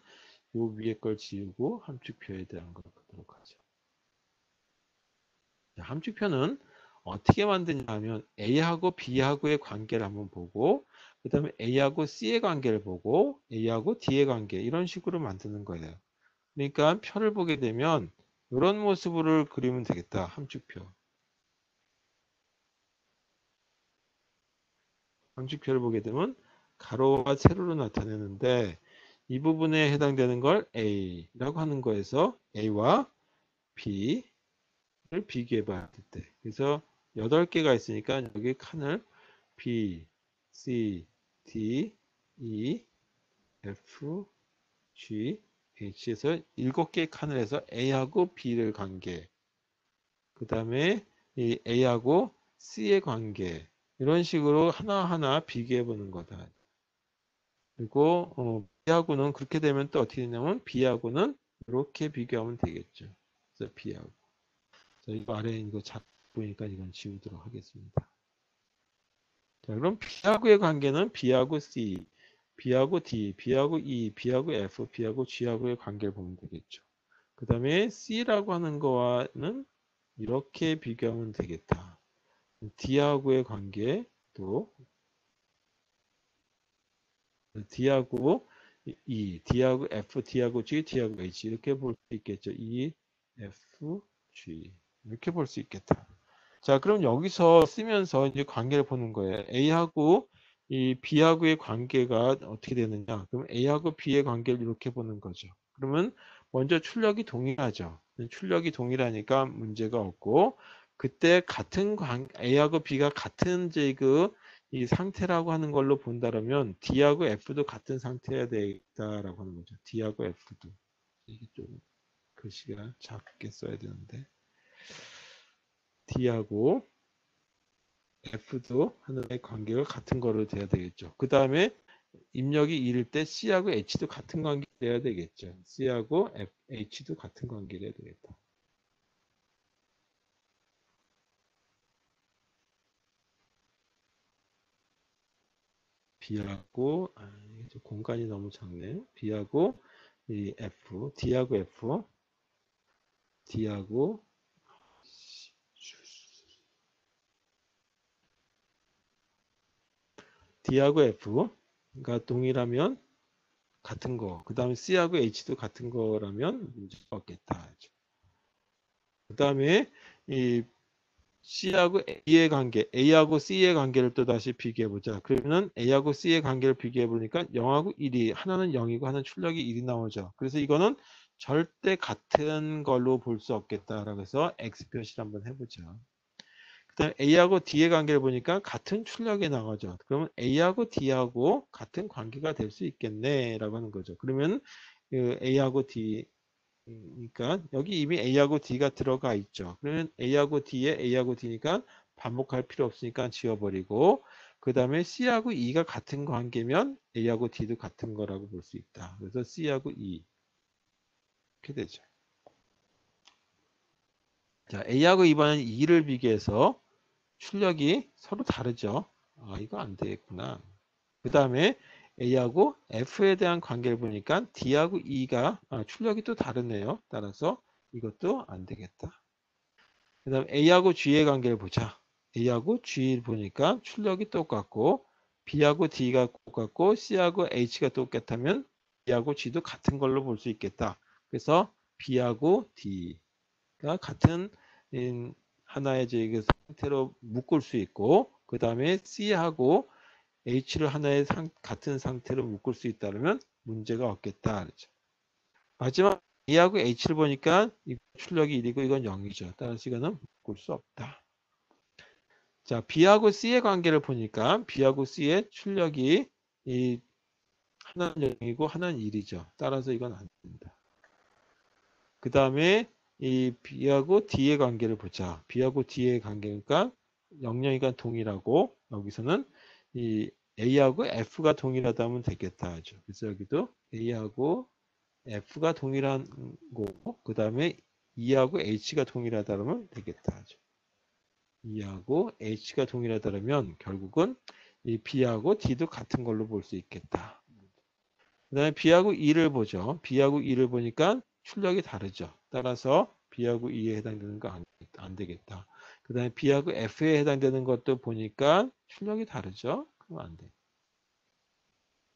요 위에 걸 지우고 함축표에 대한 걸 보도록 하죠. 자, 함축표는 어떻게 만드냐 하면 A하고 B하고의 관계를 한번 보고 그 다음에 A하고 C의 관계를 보고 A하고 D의 관계 이런 식으로 만드는 거예요. 그러니까 표를 보게 되면 이런 모습을 그리면 되겠다. 함축표. 함축표를 보게 되면 가로와 세로로 나타내는데 이 부분에 해당되는 걸 A라고 하는 거에서 A와 B를 비교해 봐야 돼. 그래서 8개가 있으니까 여기 칸을 B, C, D, E, F, G, H에서 7개의 칸을 해서 A하고 B를 관계, 그 다음에 이 A하고 C의 관계 이런 식으로 하나하나 비교해 보는 거다. 그리고 B하고는 그렇게 되면 또 어떻게 되냐면 B하고는 이렇게 비교하면 되겠죠. 그래서 B하고. 자, 이거 아래에 이거 작 보니까 이건 지우도록 하겠습니다. 자, 그럼 B하고의 관계는 B하고 C, B하고 D, B하고 E, B하고 F, B하고 G하고의 관계를 보면 되겠죠. 그 다음에 C라고 하는 거와는 이렇게 비교하면 되겠다. D하고의 관계, 또 D하고 E, D하고 F, D하고 G, D하고 H 이렇게 볼 수 있겠죠. E, F, G 이렇게 볼 수 있겠다. 자, 그럼 여기서 쓰면서 이제 관계를 보는 거예요. A하고 이 B하고의 관계가 어떻게 되느냐? 그럼 A하고 B의 관계를 이렇게 보는 거죠. 그러면 먼저 출력이 동일하죠. 출력이 동일하니까 문제가 없고 그때 같은 A하고 B가 같은 이제 이 상태라고 하는 걸로 본다면 D하고 F도 같은 상태여야 되겠다라고 하는 거죠. D하고 F도. 이게 좀 글씨가 작게 써야 되는데 D하고 F도 하나의 관계가 같은 거로 돼야 되겠죠. 그 다음에 입력이 1일 때 C하고 H도 같은 관계가 돼야 되겠죠. C하고 H도 같은 관계가 돼야 되겠다. B하고 공간이 너무 작네요. B하고 이 F, D하고 F, D하고 F가 동일하면 같은 거. 그 다음에 C하고 H도 같은 거라면 문제가 없겠다. 그 다음에 이 C하고 A의 관계, A하고 C의 관계를 또 다시 비교해 보자. 그러면은 A하고 C의 관계를 비교해 보니까 0하고 1이 하나는 0이고 하나는 출력이 1이 나오죠. 그래서 이거는 절대 같은 걸로 볼 수 없겠다라고 해서 X 표시를 한번 해보죠. 그다음 A하고 D의 관계를 보니까 같은 출력이 나오죠. 그러면 A하고 D하고 같은 관계가 될 수 있겠네라고 하는 거죠. 그러면 그 A하고 D 그러니까 여기 이미 A하고 D가 들어가 있죠. 그러면 A하고 D에 A하고 D니까 반복할 필요 없으니까 지워버리고 그 다음에 C하고 E가 같은 관계면 A하고 D도 같은 거라고 볼 수 있다. 그래서 C하고 E 이렇게 되죠. 자, A하고 E반은 E를 비교해서 출력이 서로 다르죠. 아, 이거 안 되겠구나. 그 다음에 A하고 F에 대한 관계를 보니까 D하고 E가 출력이 또 다르네요. 따라서 이것도 안 되겠다. 그 다음 A하고 G의 관계를 보자. A하고 G 보니까 출력이 똑같고 B하고 D가 똑같고 C하고 H가 똑같다면 B하고 G도 같은 걸로 볼 수 있겠다. 그래서 B하고 D가 같은 하나의 그 상태로 묶을 수 있고 그 다음에 C하고 H를 하나의 같은 상태로 묶을 수 있다면 문제가 없겠다. 그렇죠. 마지막 A하고 H를 보니까 출력이 1이고 이건 0이죠. 따라서 이거는 묶을 수 없다. 자, B하고 C의 관계를 보니까 B하고 C의 출력이 이 하나는 0이고 하나는 1이죠. 따라서 이건 안 된다. 그 다음에 이 B하고 D의 관계를 보자. B하고 D의 관계니까 0,0이가 동일하고 여기서는 이 A하고 F가 동일하다면 되겠다 하죠. 그래서 여기도 A하고 F가 동일한 거고 그 다음에 E하고 H가 동일하다면 되겠다. E하고 H가 동일하다면 결국은 이 B하고 D도 같은 걸로 볼 수 있겠다. 그 다음에 B하고 E를 보죠. B하고 E를 보니까 출력이 다르죠. 따라서 B하고 E에 해당되는 거 안 되겠다. 그 다음에 B하고 F에 해당되는 것도 보니까 출력이 다르죠. 그럼 안 돼.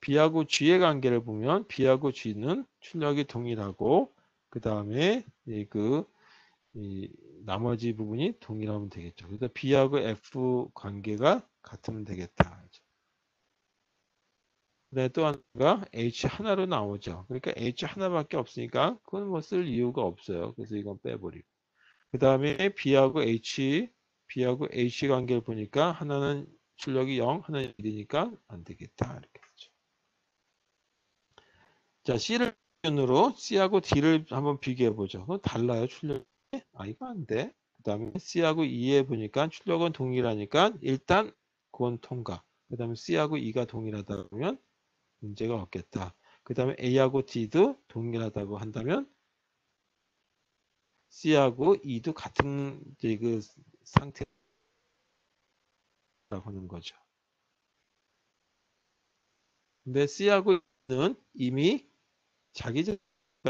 B하고 G의 관계를 보면 B하고 G는 출력이 동일하고 그 다음에 이 나머지 부분이 동일하면 되겠죠. 그래서 B하고 F 관계가 같으면 되겠다. 그다음에 또 하나가 H 하나로 나오죠. 그러니까 H 하나밖에 없으니까 그건 뭐 쓸 이유가 없어요. 그래서 이건 빼버리고. 그 다음에 B하고 H 관계를 보니까 하나는 출력이 0, 하나는 1이니까 안 되겠다. 이렇게 되죠. 자, C를 기준으로 C하고 D를 한번 비교해 보죠. 달라요, 출력이. 아, 이거 안 돼. 그 다음에 C하고 E에 보니까 출력은 동일하니까 일단 그건 통과. 그 다음에 C하고 E가 동일하다 보면 문제가 없겠다. 그 다음에 A하고 D도 동일하다고 한다면 C하고 E도 같은 그 상태라고 하는 거죠. 근데 C하고 E는 이미 자기장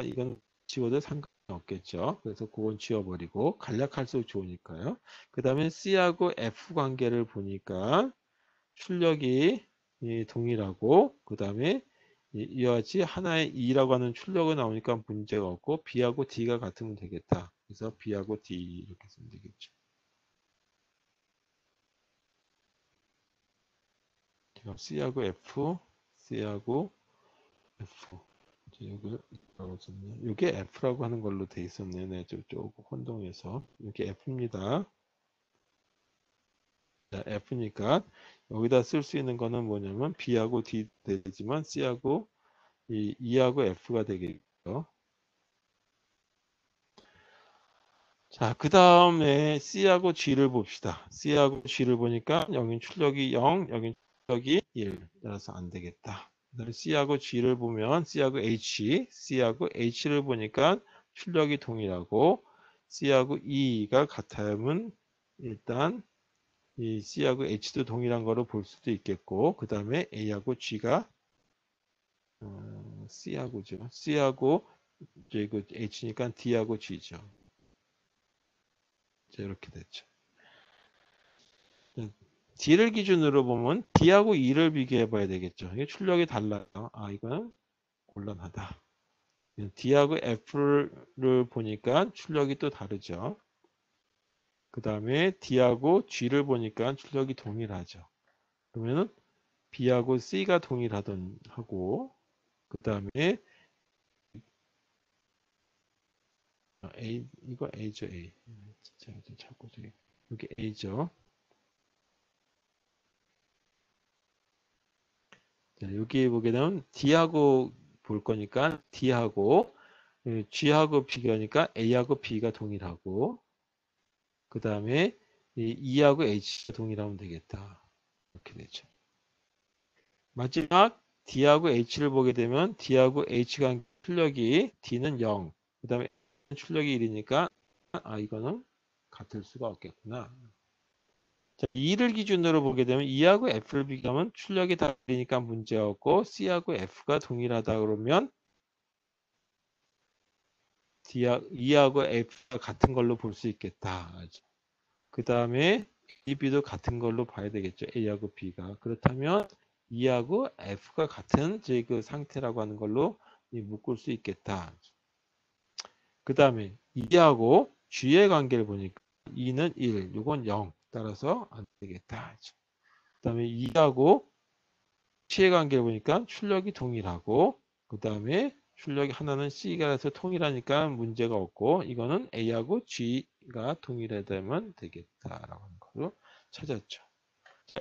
이건 지워도 상관이 없겠죠. 그래서 그건 지워버리고 간략할수록 좋으니까요. 그 다음에 C하고 F 관계를 보니까 출력이 동일하고 그 다음에 이와 같이 하나의 2라고 하는 출력이 나오니까 문제가 없고 B하고 D가 같으면 되겠다. 그래서 B하고 D 이렇게 쓰면 되겠죠. C하고 F, C하고 F. 여기 뭐라고 썼네. 이게 F라고 하는 걸로 돼 있었네. 네, 조금 혼동해서. 이게 F입니다. 자, F니까 여기다 쓸 수 있는 거는 뭐냐면 B하고 D 되지만 C하고 E하고 F가 되겠죠. 자, 그 다음에 C하고 G를 봅시다. C하고 G를 보니까 여긴 출력이 0, 여긴 출력이 1. 따라서 안 되겠다. 그다음에 C하고 G를 보면 C하고 H를 보니까 출력이 동일하고 C하고 E가 같으면 일단 이 C하고 H도 동일한 거로 볼 수도 있겠고 그 다음에 A하고 G가 C하고죠. C하고 그 H니까 D하고 G죠. 자, 이렇게 됐죠. D를 기준으로 보면 D하고 E를 비교해 봐야 되겠죠. 이게 출력이 달라요. 아, 이거는 곤란하다. D하고 F를 보니까 출력이 또 다르죠. 그 다음에 D하고 G를 보니까 출력이 동일하죠. 그러면은 B하고 C가 동일하던 하고 그 다음에 A 이거 A죠 A. 진짜 자꾸 여기 A죠. 자, 여기 보게 되면 D하고 볼 거니까 D하고 G하고 비교하니까 A하고 B가 동일하고 그 다음에 E하고 H가 동일하면 되겠다. 이렇게 되죠. 마지막 D하고 H를 보게 되면 D하고 H가 출력이 D는 0, 그 다음에 출력이 1이니까 아 이거는 같을 수가 없겠구나. 자, E를 기준으로 보게 되면 E하고 F를 비교하면 출력이 다르니까 문제가 없고 C하고 F가 동일하다 그러면 E하고 F가 같은 걸로 볼 수 있겠다. 그 다음에 A, B도 같은 걸로 봐야 되겠죠. A하고 B가. 그렇다면 E하고 F가 같은 그 상태라고 하는 걸로 묶을 수 있겠다. 그 다음에 E하고 G의 관계를 보니까 E는 1, 이건 0. 따라서 안 되겠다. 그 다음에 E하고 C의 관계를 보니까 출력이 동일하고 그 다음에 출력이 하나는 C가 해서 통일하니까 문제가 없고 이거는 A하고 G가 동일하다면 되겠다라고 하는 걸로 찾았죠.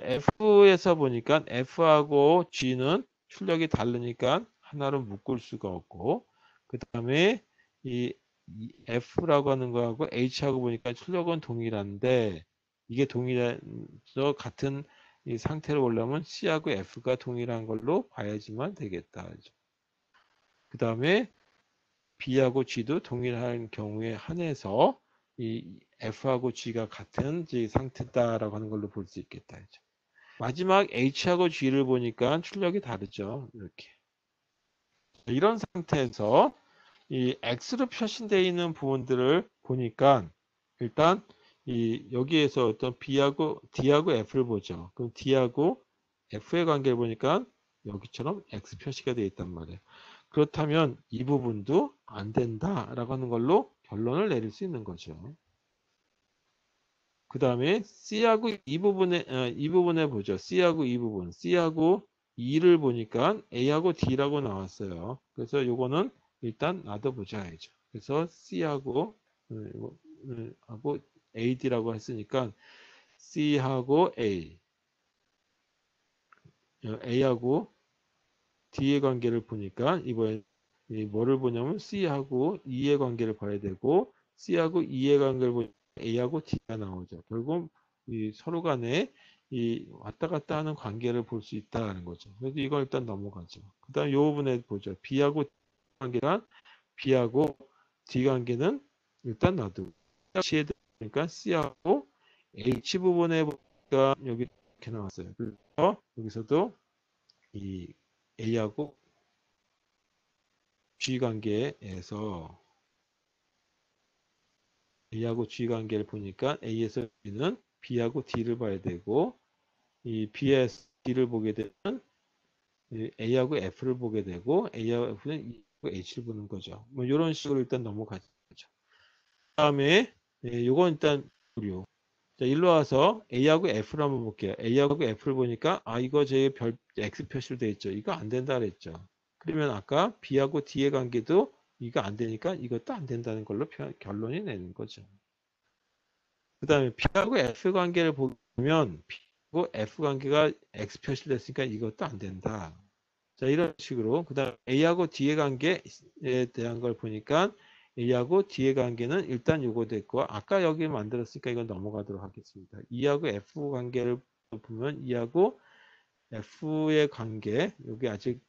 F에서 보니까 F하고 G는 출력이 다르니까 하나로 묶을 수가 없고 그 다음에 이 F라고 하는 거하고 H하고 보니까 출력은 동일한데 이게 동일해서 같은 이 상태로 올라오면 C하고 F가 동일한 걸로 봐야지만 되겠다. 그 다음에 B하고 G도 동일한 경우에 한해서 이 F하고 G가 같은 상태다라고 하는 걸로 볼 수 있겠다. 마지막 H하고 G를 보니까 출력이 다르죠. 이렇게. 이런 상태에서 이 X로 표시되어 있는 부분들을 보니까 일단 이 여기에서 어떤 B하고 D하고 F를 보죠. 그럼 D하고 F의 관계를 보니까 여기처럼 X 표시가 되어 있단 말이에요. 그렇다면 이 부분도 안 된다라고 하는 걸로 결론을 내릴 수 있는 거죠. 그 다음에 C하고 이 부분에 보죠. C하고 이 부분. C하고 E를 보니까 A하고 D라고 나왔어요. 그래서 요거는 일단 놔둬보자 해야죠. 그래서 C하고 하고 AD라고 했으니까 C하고 A하고 D의 관계를 보니까 이번에 뭐를 보냐면 C하고 E의 관계를 봐야 되고 C하고 E의 관계를 보니까 A하고 D가 나오죠. 결국 이 서로 간에 이 왔다 갔다 하는 관계를 볼 수 있다는 거죠. 그래서 이걸 일단 넘어가죠. 그 다음 이 부분에 보죠. B하고 D 관계가 B하고 D 관계는 일단 놔두고 H에 보니까 C하고 H 부분에 보니까 여기 이렇게 나왔어요. 그래서 여기서도 이 A하고 G 관계에서 A하고 G 관계를 보니까 A에서 B는 B하고 D를 봐야 되고 이 B에서 D를 보게 되면 A하고 F를 보게 되고 A하고 F는 E하고 H를 보는 거죠. 뭐 이런 식으로 일단 넘어가죠. 그다음에 요건 일단 보류. 자, 일로 와서 A하고 F를 한번 볼게요. A하고 F를 보니까 이거 제 별 X 표시로 되어 있죠. 이거 안 된다 그랬죠. 그러면 아까 B하고 D의 관계도 이거 안 되니까 이것도 안 된다는 걸로 결론이 내는 거죠. 그 다음에 B하고 F 관계를 보면 B하고 F 관계가 X 표시로 됐으니까 이것도 안 된다. 자, 이런 식으로. 그 다음 A하고 D의 관계에 대한 걸 보니까 A하고 D의 관계는 일단 요거 됐고, 아까 여기 만들었으니까 이건 넘어가도록 하겠습니다. E하고 F 관계를 보면 E하고 F의 관계, 여기 아직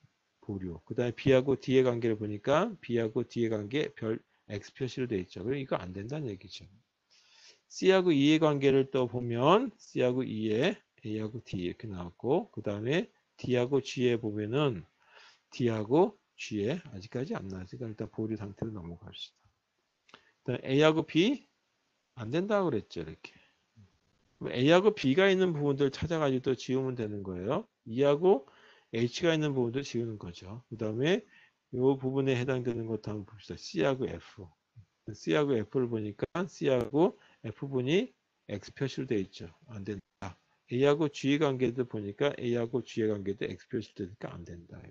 보류. 그 다음에 B하고 D의 관계를 보니까 B하고 D의 관계 별 X 표시로 되어 있죠. 그럼 이거 안 된다는 얘기죠. C하고 E의 관계를 또 보면 C하고 E의 A하고 D 이렇게 나왔고, 그 다음에 D하고 G에 보면은 D하고 G에 아직까지 안 나왔으니까 일단 보류 상태로 넘어갑시다. 일단 A하고 B 안 된다고 그랬죠. 이렇게. A하고 B가 있는 부분들 찾아가지고 또 지우면 되는 거예요. E하고 H가 있는 부분들 지우는 거죠. 그 다음에 이 부분에 해당되는 것도 한번 봅시다. C하고 F. C하고 F를 보니까 C하고 F분이 X 표시로 되어 있죠. 안 된다. A하고 G 관계도 보니까 A하고 G의 관계도 X 표시로 되니까 안 된다.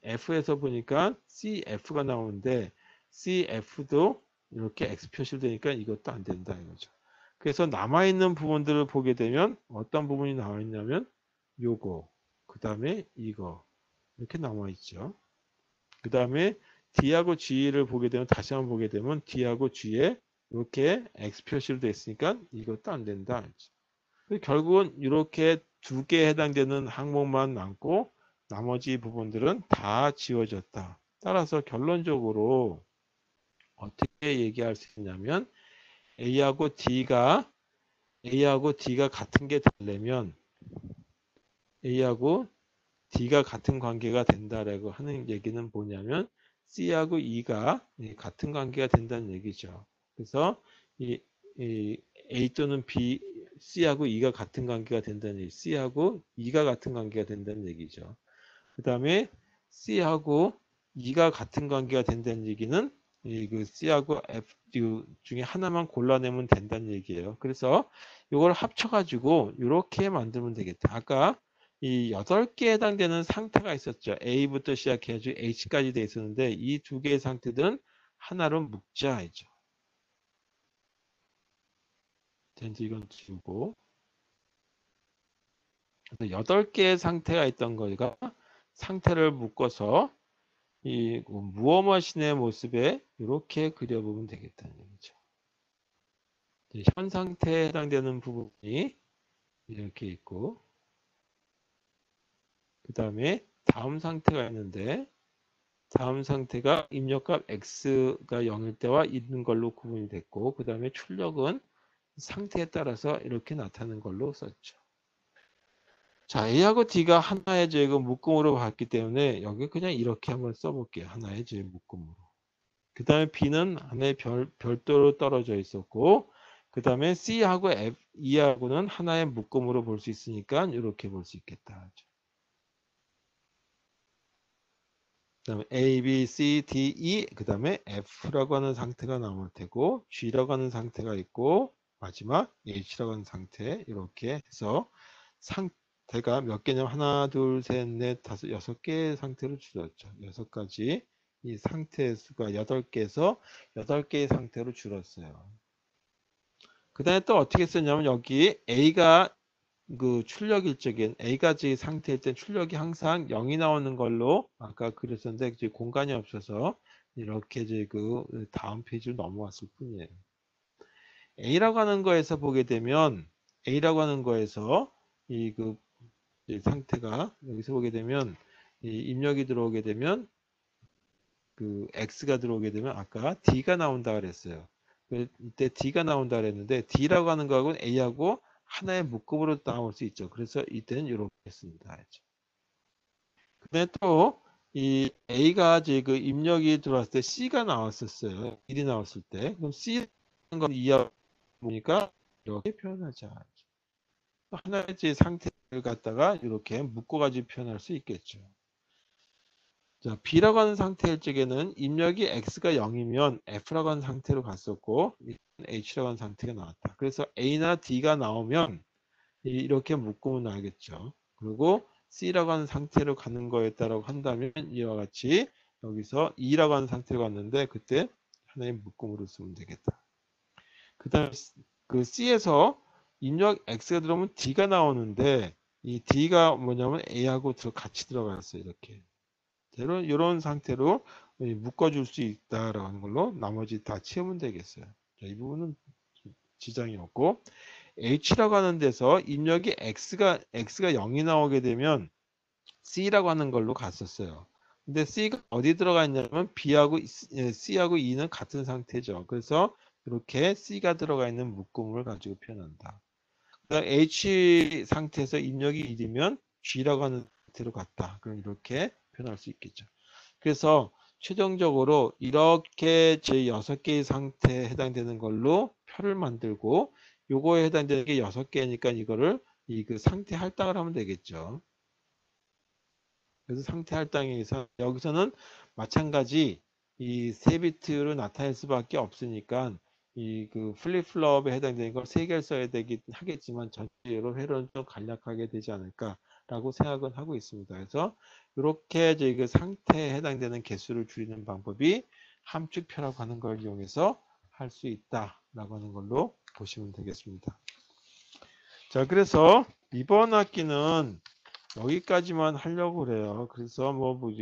F에서 보니까 CF가 나오는데 CF도 이렇게 X 표시로 되니까 이것도 안 된다 이거죠. 그래서 남아있는 부분들을 보게 되면 어떤 부분이 나와 있냐면 요거, 그 다음에 이거 이렇게 나와 있죠. 그 다음에 D하고 G를 보게 되면 다시 한번 보게 되면 D하고 G에 이렇게 X 표시로 되어 있으니까 이것도 안 된다. 결국은 이렇게 두 개에 해당되는 항목만 남고 나머지 부분들은 다 지워졌다. 따라서 결론적으로 어떻게 얘기할 수 있냐면 A하고 D가 같은 게 되려면 A하고 D가 같은 관계가 된다라고 하는 얘기는 뭐냐면 C하고 E가 같은 관계가 된다는 얘기죠. 그래서 이, 이 A 또는 B, C하고 E가 같은 관계가 된다는 얘기, C하고 E가 같은 관계가 된다는 얘기죠. 그 다음에 C하고 E가 같은 관계가 된다는 얘기는 그 C하고 F 중에 하나만 골라내면 된다는 얘기예요. 그래서 이걸 합쳐가지고 이렇게 만들면 되겠다. 아까 이 8개에 해당되는 상태가 있었죠. A부터 시작해가지고 H까지 돼 있었는데 이 두 개의 상태들은 하나로 묶자 했죠. 이제 이건 지우고 8개의 상태가 있던 거가 상태를 묶어서 이 무어머신의 모습에 이렇게 그려보면 되겠다는 얘기죠. 현 상태에 해당되는 부분이 이렇게 있고 그 다음에 다음 상태가 있는데 다음 상태가 입력값 x가 0일 때와 있는 걸로 구분이 됐고, 그 다음에 출력은 상태에 따라서 이렇게 나타나는 걸로 썼죠. 자, A하고 D가 하나의 제곱 묶음으로 봤기 때문에 여기 그냥 이렇게 한번 써볼게요. 하나의 제곱 묶음으로. 그 다음에 B는 하나의 별도로 떨어져 있었고, 그 다음에 C하고 E하고는 하나의 묶음으로 볼 수 있으니까 이렇게 볼 수 있겠다. 그 다음에 A, B, C, D, E, 그 다음에 F라고 하는 상태가 나올 테고, G라고 하는 상태가 있고, 마지막 H라고 하는 상태, 이렇게 해서 상태가 몇 개냐면 하나, 둘, 셋, 넷, 다섯, 여섯 개의 상태로 줄었죠. 여섯 가지. 이 상태 수가 8개에서 8개의 상태로 줄었어요. 그 다음에 또 어떻게 썼냐면 여기 A가 그 출력 일적인 A가지 상태일 땐 출력이 항상 0이 나오는 걸로 아까 그랬었는데 이제 공간이 없어서 이렇게 이제 그 다음 페이지로 넘어왔을 뿐이에요. A라고 하는 거에서 보게 되면 A라고 하는 거에서 이 그 상태가 여기서 보게 되면 이 입력이 들어오게 되면 그 X가 들어오게 되면 아까 D가 나온다 그랬어요. 이때 D가 나온다 그랬는데 D라고 하는 거하고는 A하고 하나의 묶음으로 나올 수 있죠. 그래서 이때는 이렇게 했습니다. 근데 또 이 A가 이제 그 입력이 들어왔을 때 C가 나왔었어요. 1이 나왔을 때. 그럼 C는 건 이하 보니까 이렇게 표현하자. 하나의 이제 상태를 갖다가 이렇게 묶어가지고 표현할 수 있겠죠. 자, B라고 하는 상태일 적에는 입력이 X가 0이면 F라고 하는 상태로 갔었고 H라고 하는 상태가 나왔다. 그래서 A나 D가 나오면 이렇게 묶으면 나겠죠. 그리고 C라고 하는 상태로 가는 거였다라고 한다면 이와 같이 여기서 E라고 하는 상태로 갔는데 그때 하나의 묶음으로 쓰면 되겠다. 그 다음에 그 C에서 입력 X가 들어오면 D가 나오는데 이 D가 뭐냐면 A하고 같이 들어갔어요. 이렇게. 이런 상태로 묶어줄 수 있다라고 하는 걸로 나머지 다 채우면 되겠어요. 자, 이 부분은 지장이 없고 H라고 하는 데서 입력이 X가 0이 나오게 되면 C라고 하는 걸로 갔었어요. 근데 C가 어디 들어가 있냐면 C하고 E는 같은 상태죠. 그래서 이렇게 C가 들어가 있는 묶음을 가지고 표현한다. 그다음 H 상태에서 입력이 1이면 G라고 하는 상태로 갔다. 그럼 이렇게 표현할 수 있겠죠. 그래서 최종적으로 이렇게 제 6개의 상태에 해당되는 걸로 표를 만들고 요거에 해당되는 게 6개니까 이거를 이 그 상태 할당을 하면 되겠죠. 그래서 상태 할당에서 여기서는 마찬가지 이 3비트로 나타낼 수밖에 없으니까 이 그 플립플롭에 해당되는 걸 3개를 써야 되긴 하겠지만 전체로 회로는 좀 간략하게 되지 않을까라고 생각은 하고 있습니다. 그래서 이렇게 저희 그 상태에 해당되는 개수를 줄이는 방법이 함축표라고 하는 걸 이용해서 할 수 있다라고 하는 걸로 보시면 되겠습니다. 자, 그래서 이번 학기는 여기까지만 하려고 그래요. 그래서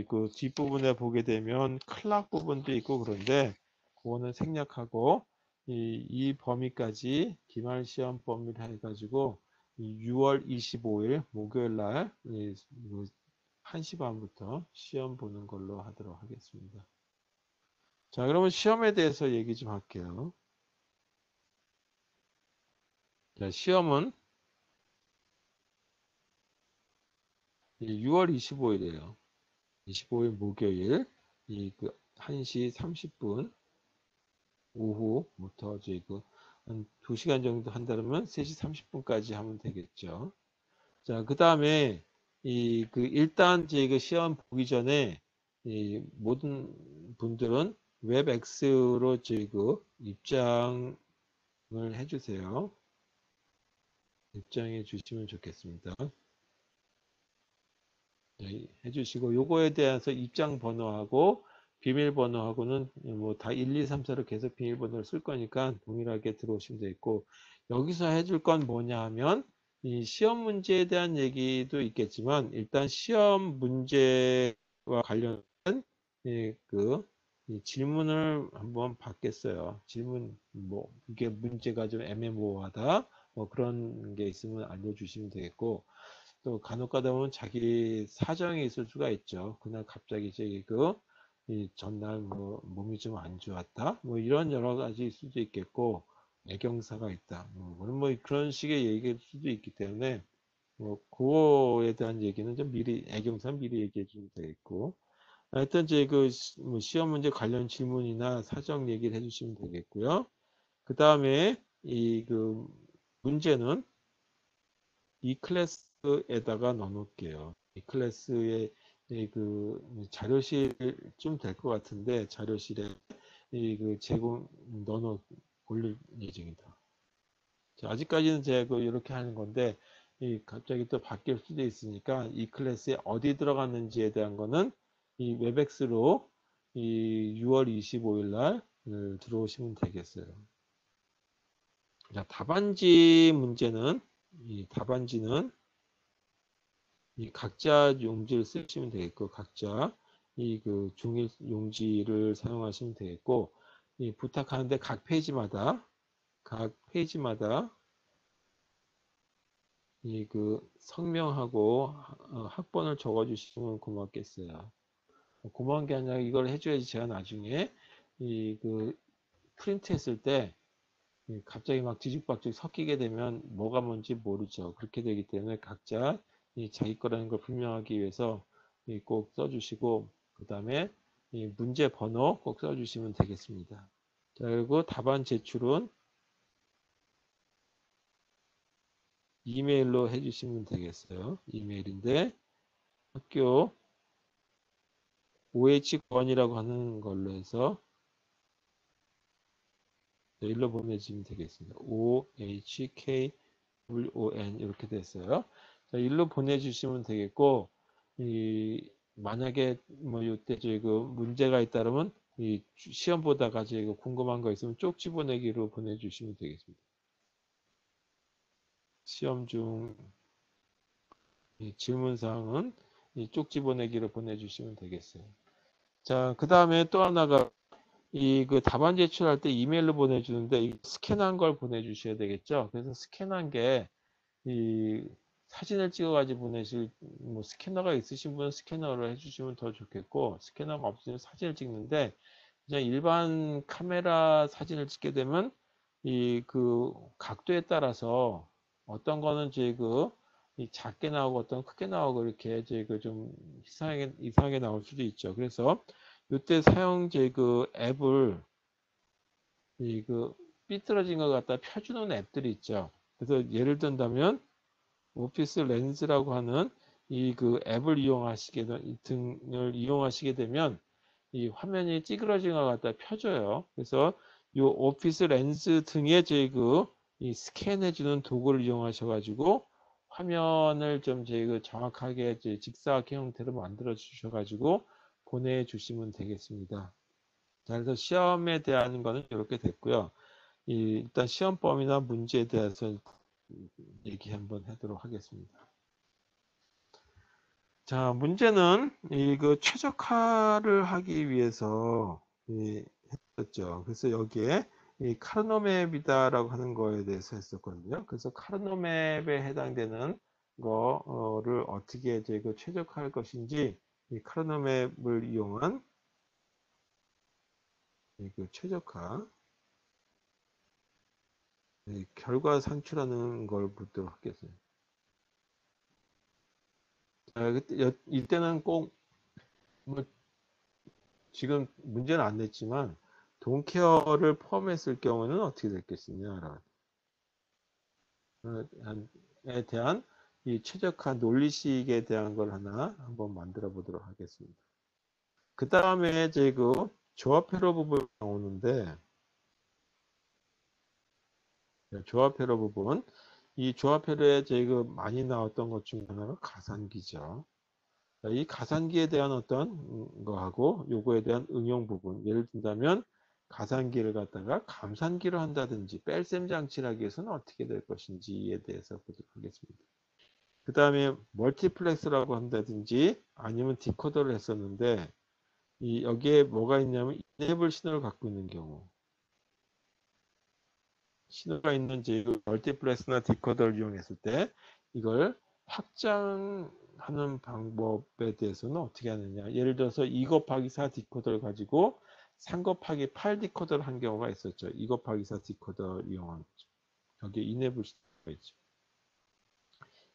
그 뒷부분에 보게 되면 클락 부분도 있고 그런데 그거는 생략하고 이 범위까지 기말 시험 범위를 해가지고 6월 25일 목요일 날 1시 반부터 시험 보는 걸로 하도록 하겠습니다. 자, 그러면 시험에 대해서 얘기 좀 할게요. 자, 시험은 6월 25일이에요. 25일 목요일 그 1시 30분 오후부터 이제 한 2시간 정도 한다면 3시 30분까지 하면 되겠죠. 자, 그 다음에 일단 이제 그 시험 보기 전에 이 모든 분들은 웹X로 이제 입장을 해주세요. 입장해 주시면 좋겠습니다. 네, 해주시고 요거에 대해서 입장 번호하고 비밀번호하고는 뭐 다 1, 2, 3, 4로 계속 비밀번호를 쓸 거니까 동일하게 들어오시면 되겠고 여기서 해줄 건 뭐냐 하면 이 시험 문제에 대한 얘기도 있겠지만 일단 시험 문제와 관련된 이 질문을 한번 받겠어요. 질문 뭐 이게 문제가 좀 애매모호하다 뭐 그런 게 있으면 알려주시면 되겠고 또 간혹 가다 보면 자기 사정이 있을 수가 있죠. 그날 갑자기 이 전날 뭐 몸이 좀 안 좋았다 뭐 이런 여러 가지일 수도 있겠고 애경사가 있다 뭐 그런 식의 얘기일 수도 있기 때문에 뭐 그거에 대한 얘기는 좀 미리 애경사 미리 얘기해 주면 되겠고 하여튼 이제 뭐 시험 문제 관련 질문이나 사정 얘기를 해주시면 되겠고요. 그 다음에 이 문제는 이 클래스에다가 넣어놓을게요. 이 클래스에 자료실 좀 될 것 같은데 자료실에 제공 넣어놓 올릴 예정이다. 자, 아직까지는 제가 이렇게 하는 건데 갑자기 또 바뀔 수도 있으니까 이 클래스에 어디 들어갔는지에 대한 거는 이 웹엑스로 이 6월 25일 날 들어오시면 되겠어요. 자, 답안지 문제는 이 답안지는 이 각자 용지를 쓰시면 되겠고 각자 이 종이 용지를 사용하시면 되겠고 이 부탁하는데 각 페이지마다 이 성명하고 학번을 적어주시면 고맙겠어요. 고마운 게 아니라 이걸 해줘야지 제가 나중에 이 프린트 했을 때 갑자기 막 뒤죽박죽 섞이게 되면 뭐가 뭔지 모르죠. 그렇게 되기 때문에 각자 자기 거라는 걸 분명하기 위해서 꼭 써주시고 그 다음에 문제 번호 꼭 써주시면 되겠습니다. 자, 그리고 답안 제출은 이메일로 해주시면 되겠어요. 이메일인데 학교 OH1이라고 하는 걸로 해서 일로 보내주시면 되겠습니다. OHKWON 이렇게 됐어요. 자, 일로 보내주시면 되겠고 만약에 뭐 이때 문제가 있다면 이 시험 보다가 궁금한 거 있으면 쪽지 보내기로 보내주시면 되겠습니다. 시험 중 질문사항은 이 쪽지 보내기로 보내주시면 되겠어요. 자, 그 다음에 또 하나가 답안 제출할 때 이메일로 보내주는데 스캔한 걸 보내주셔야 되겠죠. 그래서 스캔한 게 사진을 찍어가지고 보내실 뭐 스캐너가 있으신 분은 스캐너로 해주시면 더 좋겠고 스캐너가 없으면 사진을 찍는데 그냥 일반 카메라 사진을 찍게 되면 각도에 따라서 어떤 거는 이 작게 나오고 어떤 크게 나오고 이렇게 좀 이상하게 나올 수도 있죠. 그래서 이때 사용 앱을 삐뚤어진 것 갖다 펴주는 앱들이 있죠. 그래서 예를 든다면 오피스 렌즈라고 하는 앱을 등을 이용하시게 되면 이 화면이 찌그러진 것 갖다 펴줘요. 그래서 이 오피스 렌즈 등에 이 스캔해주는 도구를 이용하셔가지고 화면을 좀 정확하게 직사각 형태로 만들어 주셔가지고 보내주시면 되겠습니다. 자, 그래서 시험에 대한 거는 이렇게 됐고요. 일단 시험범위나 문제에 대해서 얘기 한번 하도록 하겠습니다. 자, 문제는 최적화를 하기 위해서 했었죠. 그래서 여기에 이 카르노맵이다라고 하는 거에 대해서 했었거든요. 그래서 카르노맵에 해당되는 거를 어떻게 최적화할 것인지 이 카르노맵을 이용한 최적화 결과 산출하는 걸 보도록 하겠습니다. 이때는 꼭 뭐 지금 문제는 안 냈지만 돈케어를 포함했을 경우는 어떻게 됐겠느냐 에 대한 이 최적화 논리식에 대한 걸 하나 한번 만들어 보도록 하겠습니다. 그 다음에 조합회로 부분 나오는데 조합회로 부분 이 조합회로에 많이 나왔던 것 중에 하나가 가산기죠. 이 가산기에 대한 어떤 거하고 요거에 대한 응용 부분 예를 든다면 가산기를 갖다가 감산기로 한다든지 뺄셈 장치를 하기 위해서는 어떻게 될 것인지에 대해서 보도록 하겠습니다. 그 다음에 멀티플렉스라고 한다든지 아니면 디코더를 했었는데 여기에 뭐가 있냐면 이네블 신호를 갖고 있는 경우 신호가 있는 멀티플렉스나 디코더를 이용했을 때 이걸 확장 하는 방법에 대해서는 어떻게 하느냐. 예를 들어서 2 곱하기 4 디코더를 가지고 3 곱하기 8 디코더를 한 경우가 있었죠. 2 곱하기 4 디코더 이용한 거죠. 여기에 인해볼 수가 있죠.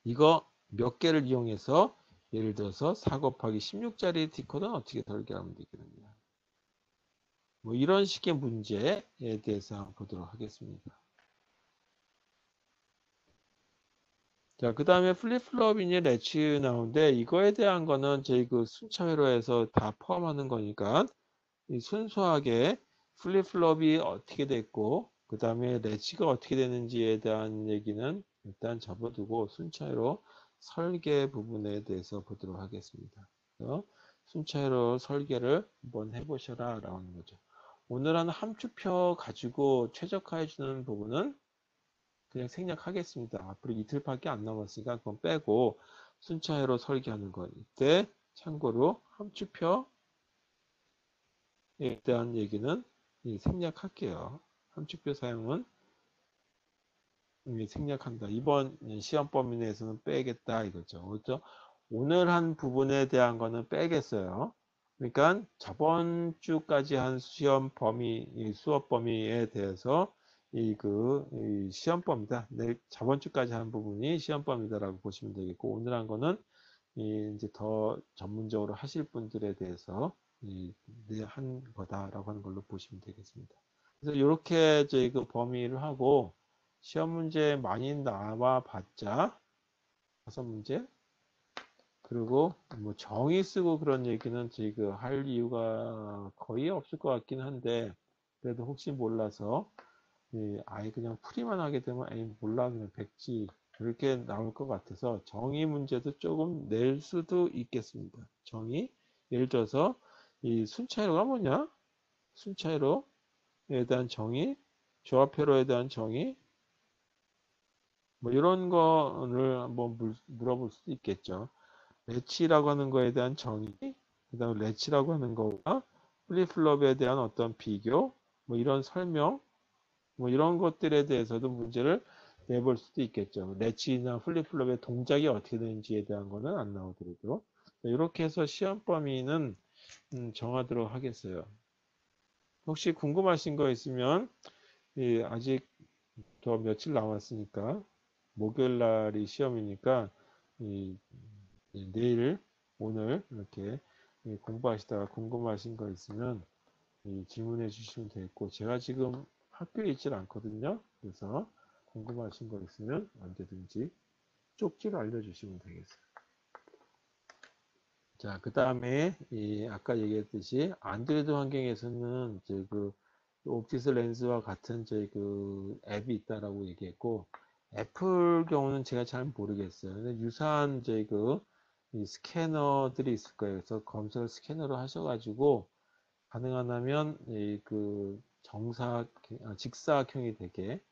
이거 몇 개를 이용해서 예를 들어서 4 곱하기 16짜리 디코더는 어떻게 설계하면 되겠느냐. 뭐 이런 식의 문제에 대해서 한번 보도록 하겠습니다. 자, 그 다음에 플립플롭이니 레치 나오는데 이거에 대한 거는 저희 그 순차회로에서 다 포함하는 거니까 이 순수하게 플립플롭이 어떻게 됐고 그 다음에 레치가 어떻게 되는지에 대한 얘기는 일단 접어두고 순차회로 설계 부분에 대해서 보도록 하겠습니다. 그래서 순차회로 설계를 한번 해보셔라 라는 거죠. 오늘 한 함수표 가지고 최적화해 주는 부분은 그냥 생략하겠습니다. 앞으로 이틀밖에 안 남았으니까 그건 빼고 순차회로 설계하는 거 이때 참고로 함수표에 대한 얘기는 생략할게요. 함수표 사용은 생략한다. 이번 시험 범위 내에서는 빼겠다 이거죠. 그렇죠? 오늘 한 부분에 대한 거는 빼겠어요. 그러니까 저번 주까지 한 시험 범위, 수업 범위에 대해서 이 시험 범위다. 네, 저번 주까지 한 부분이 시험 범위다라고 보시면 되겠고 오늘 한 거는 이제 더 전문적으로 하실 분들에 대해서 한 거다라고 하는 걸로 보시면 되겠습니다. 그래서 이렇게 저희 그 범위를 하고 시험 문제 많이 나와 봤자 5문제 그리고 뭐 정의 쓰고 그런 얘기는 지금 할 이유가 거의 없을 것 같긴 한데 그래도 혹시 몰라서 아예 그냥 풀이만 하게 되면 에이 몰라 그냥 백지 이렇게 나올 것 같아서 정의 문제도 조금 낼 수도 있겠습니다. 정의 예를 들어서 이 순차회로가 뭐냐? 순차회로에 대한 정의, 조합회로에 대한 정의 뭐 이런 거를 한번 물어볼 수도 있겠죠. 레치라고 하는 거에 대한 정의, 그 다음에 레치라고 하는 거와 플립플롭에 대한 어떤 비교, 뭐 이런 설명, 뭐 이런 것들에 대해서도 문제를 내볼 수도 있겠죠. 레치나 플립플롭의 동작이 어떻게 되는지에 대한 거는 안 나오더라도 이렇게 해서 시험 범위는 정하도록 하겠어요. 혹시 궁금하신 거 있으면 아직 더 며칠 남았으니까 목요일 날이 시험이니까 이 내일 오늘 이렇게 공부하시다가 궁금하신 거 있으면 질문해 주시면 되겠고 제가 지금 학교에 있질 않거든요. 그래서 궁금하신 거 있으면 언제든지 쪽지로 알려주시면 되겠어요. 자, 그 다음에 아까 얘기했듯이 안드로이드 환경에서는 이제 그 옵티스 렌즈와 같은 저희 그 앱이 있다라고 얘기했고 애플 경우는 제가 잘 모르겠어요. 근데 유사한 저희 이 스캐너들이 있을 거예요. 그래서 검색을 스캐너로 하셔가지고 가능하다면 직사각형이 되게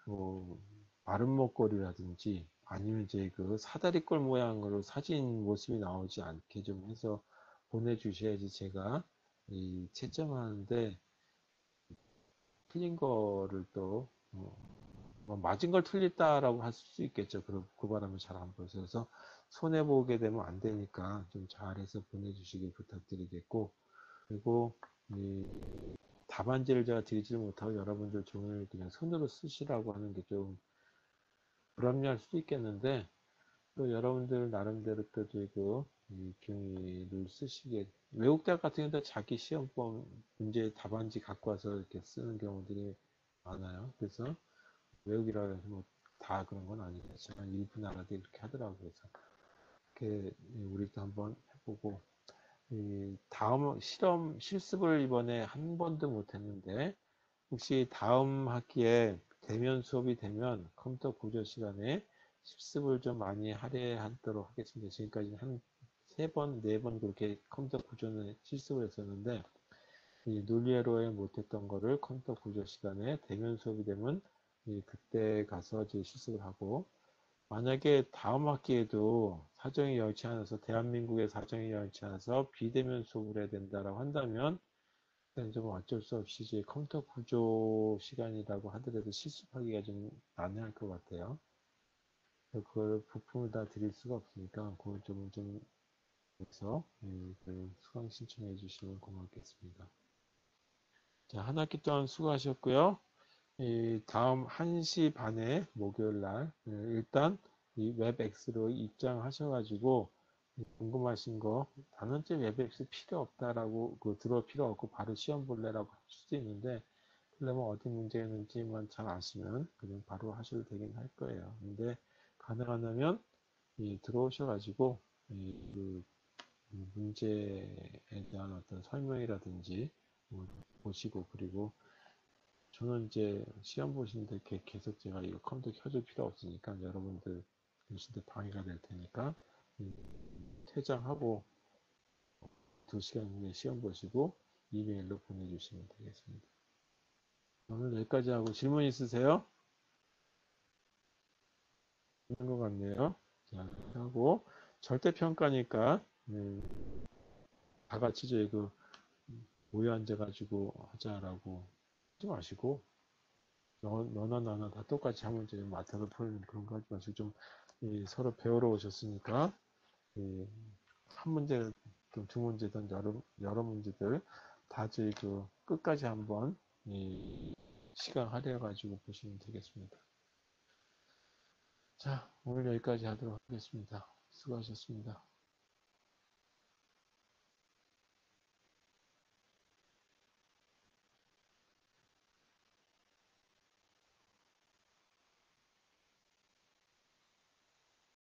뭐 마른 목걸이라든지 아니면 이제 그 사다리꼴 모양으로 사진 모습이 나오지 않게 좀 해서 보내주셔야지 제가 채점하는데 틀린 거를 또 뭐 맞은 걸 틀렸다라고 할 수 있겠죠. 그 바람에 잘 안 보여서 그래서 손해 보게 되면 안 되니까 좀 잘해서 보내주시길 부탁드리겠고 그리고 이 답안지를 제가 드리지 못하고 여러분들 종이를 그냥 손으로 쓰시라고 하는 게 좀 불합리할 수도 있겠는데 또 여러분들 나름대로 또 저희도 이 종이를 쓰시게 외국 대학 같은 경우는 자기 시험범 문제 답안지 갖고 와서 이렇게 쓰는 경우들이 많아요. 그래서 외국이라 해서 뭐 다 그런 건 아니겠지만 일부 나라들이 이렇게 하더라고요. 그래서 이렇게 우리도 한번 해보고 다음 실습을 이번에 한 번도 못 했는데 혹시 다음 학기에 대면 수업이 되면 컴퓨터 구조 시간에 실습을 좀 많이 할애하도록 하겠습니다. 지금까지 한 3번, 4번 그렇게 컴퓨터 구조는 실습을 했었는데 이 논리회로에 못했던 거를 컴퓨터 구조 시간에 대면 수업이 되면 그때 가서 이제 실습을 하고 만약에 다음 학기에도 사정이 여의치 않아서 대한민국의 사정이 여의치 않아서 비대면 수업을 해야 된다라고 한다면 좀 어쩔 수 없이 이제 컴퓨터 구조 시간이라고 하더라도 실습하기가 좀 난해할 것 같아요. 그걸 부품을 다 드릴 수가 없으니까 그걸 좀 해서 그 수강 신청해 주시면 고맙겠습니다. 자, 한 학기 동안 수고하셨고요. 다음 1시 반에 목요일 날 일단 이 웹엑스로 입장하셔가지고 궁금하신 거 단원제 웹엑스 필요 없다라고 들어올 필요 없고 바로 시험 볼래라고 할 수도 있는데 그러면 어디 문제가 있는지만 잘 아시면 그냥 바로 하셔도 되긴 할 거예요. 근데 가능하다면 들어오셔가지고 그 문제에 대한 어떤 설명이라든지 뭐 보시고 그리고 저는 이제 시험 보시는데 계속 제가 이거 컴퓨터 켜줄 필요 없으니까 여러분들 교수들 방해가 될 테니까 퇴장하고 2시간 후에 시험 보시고 이메일로 보내주시면 되겠습니다. 오늘 여기까지 하고 질문 있으세요? 있는 것 같네요. 자, 하고 절대평가니까 다 같이 저희 모여 앉아가지고 하자라고 하지 마시고 너나 나나 다 똑같이 한 문제 맡아서 푸는 그런 거 하지 마시고 좀 서로 배우러 오셨으니까 한 문제든 두 문제든 여러 문제들 다 저희 끝까지 한번 시간 할애해가지고 보시면 되겠습니다. 자, 오늘 여기까지 하도록 하겠습니다. 수고하셨습니다.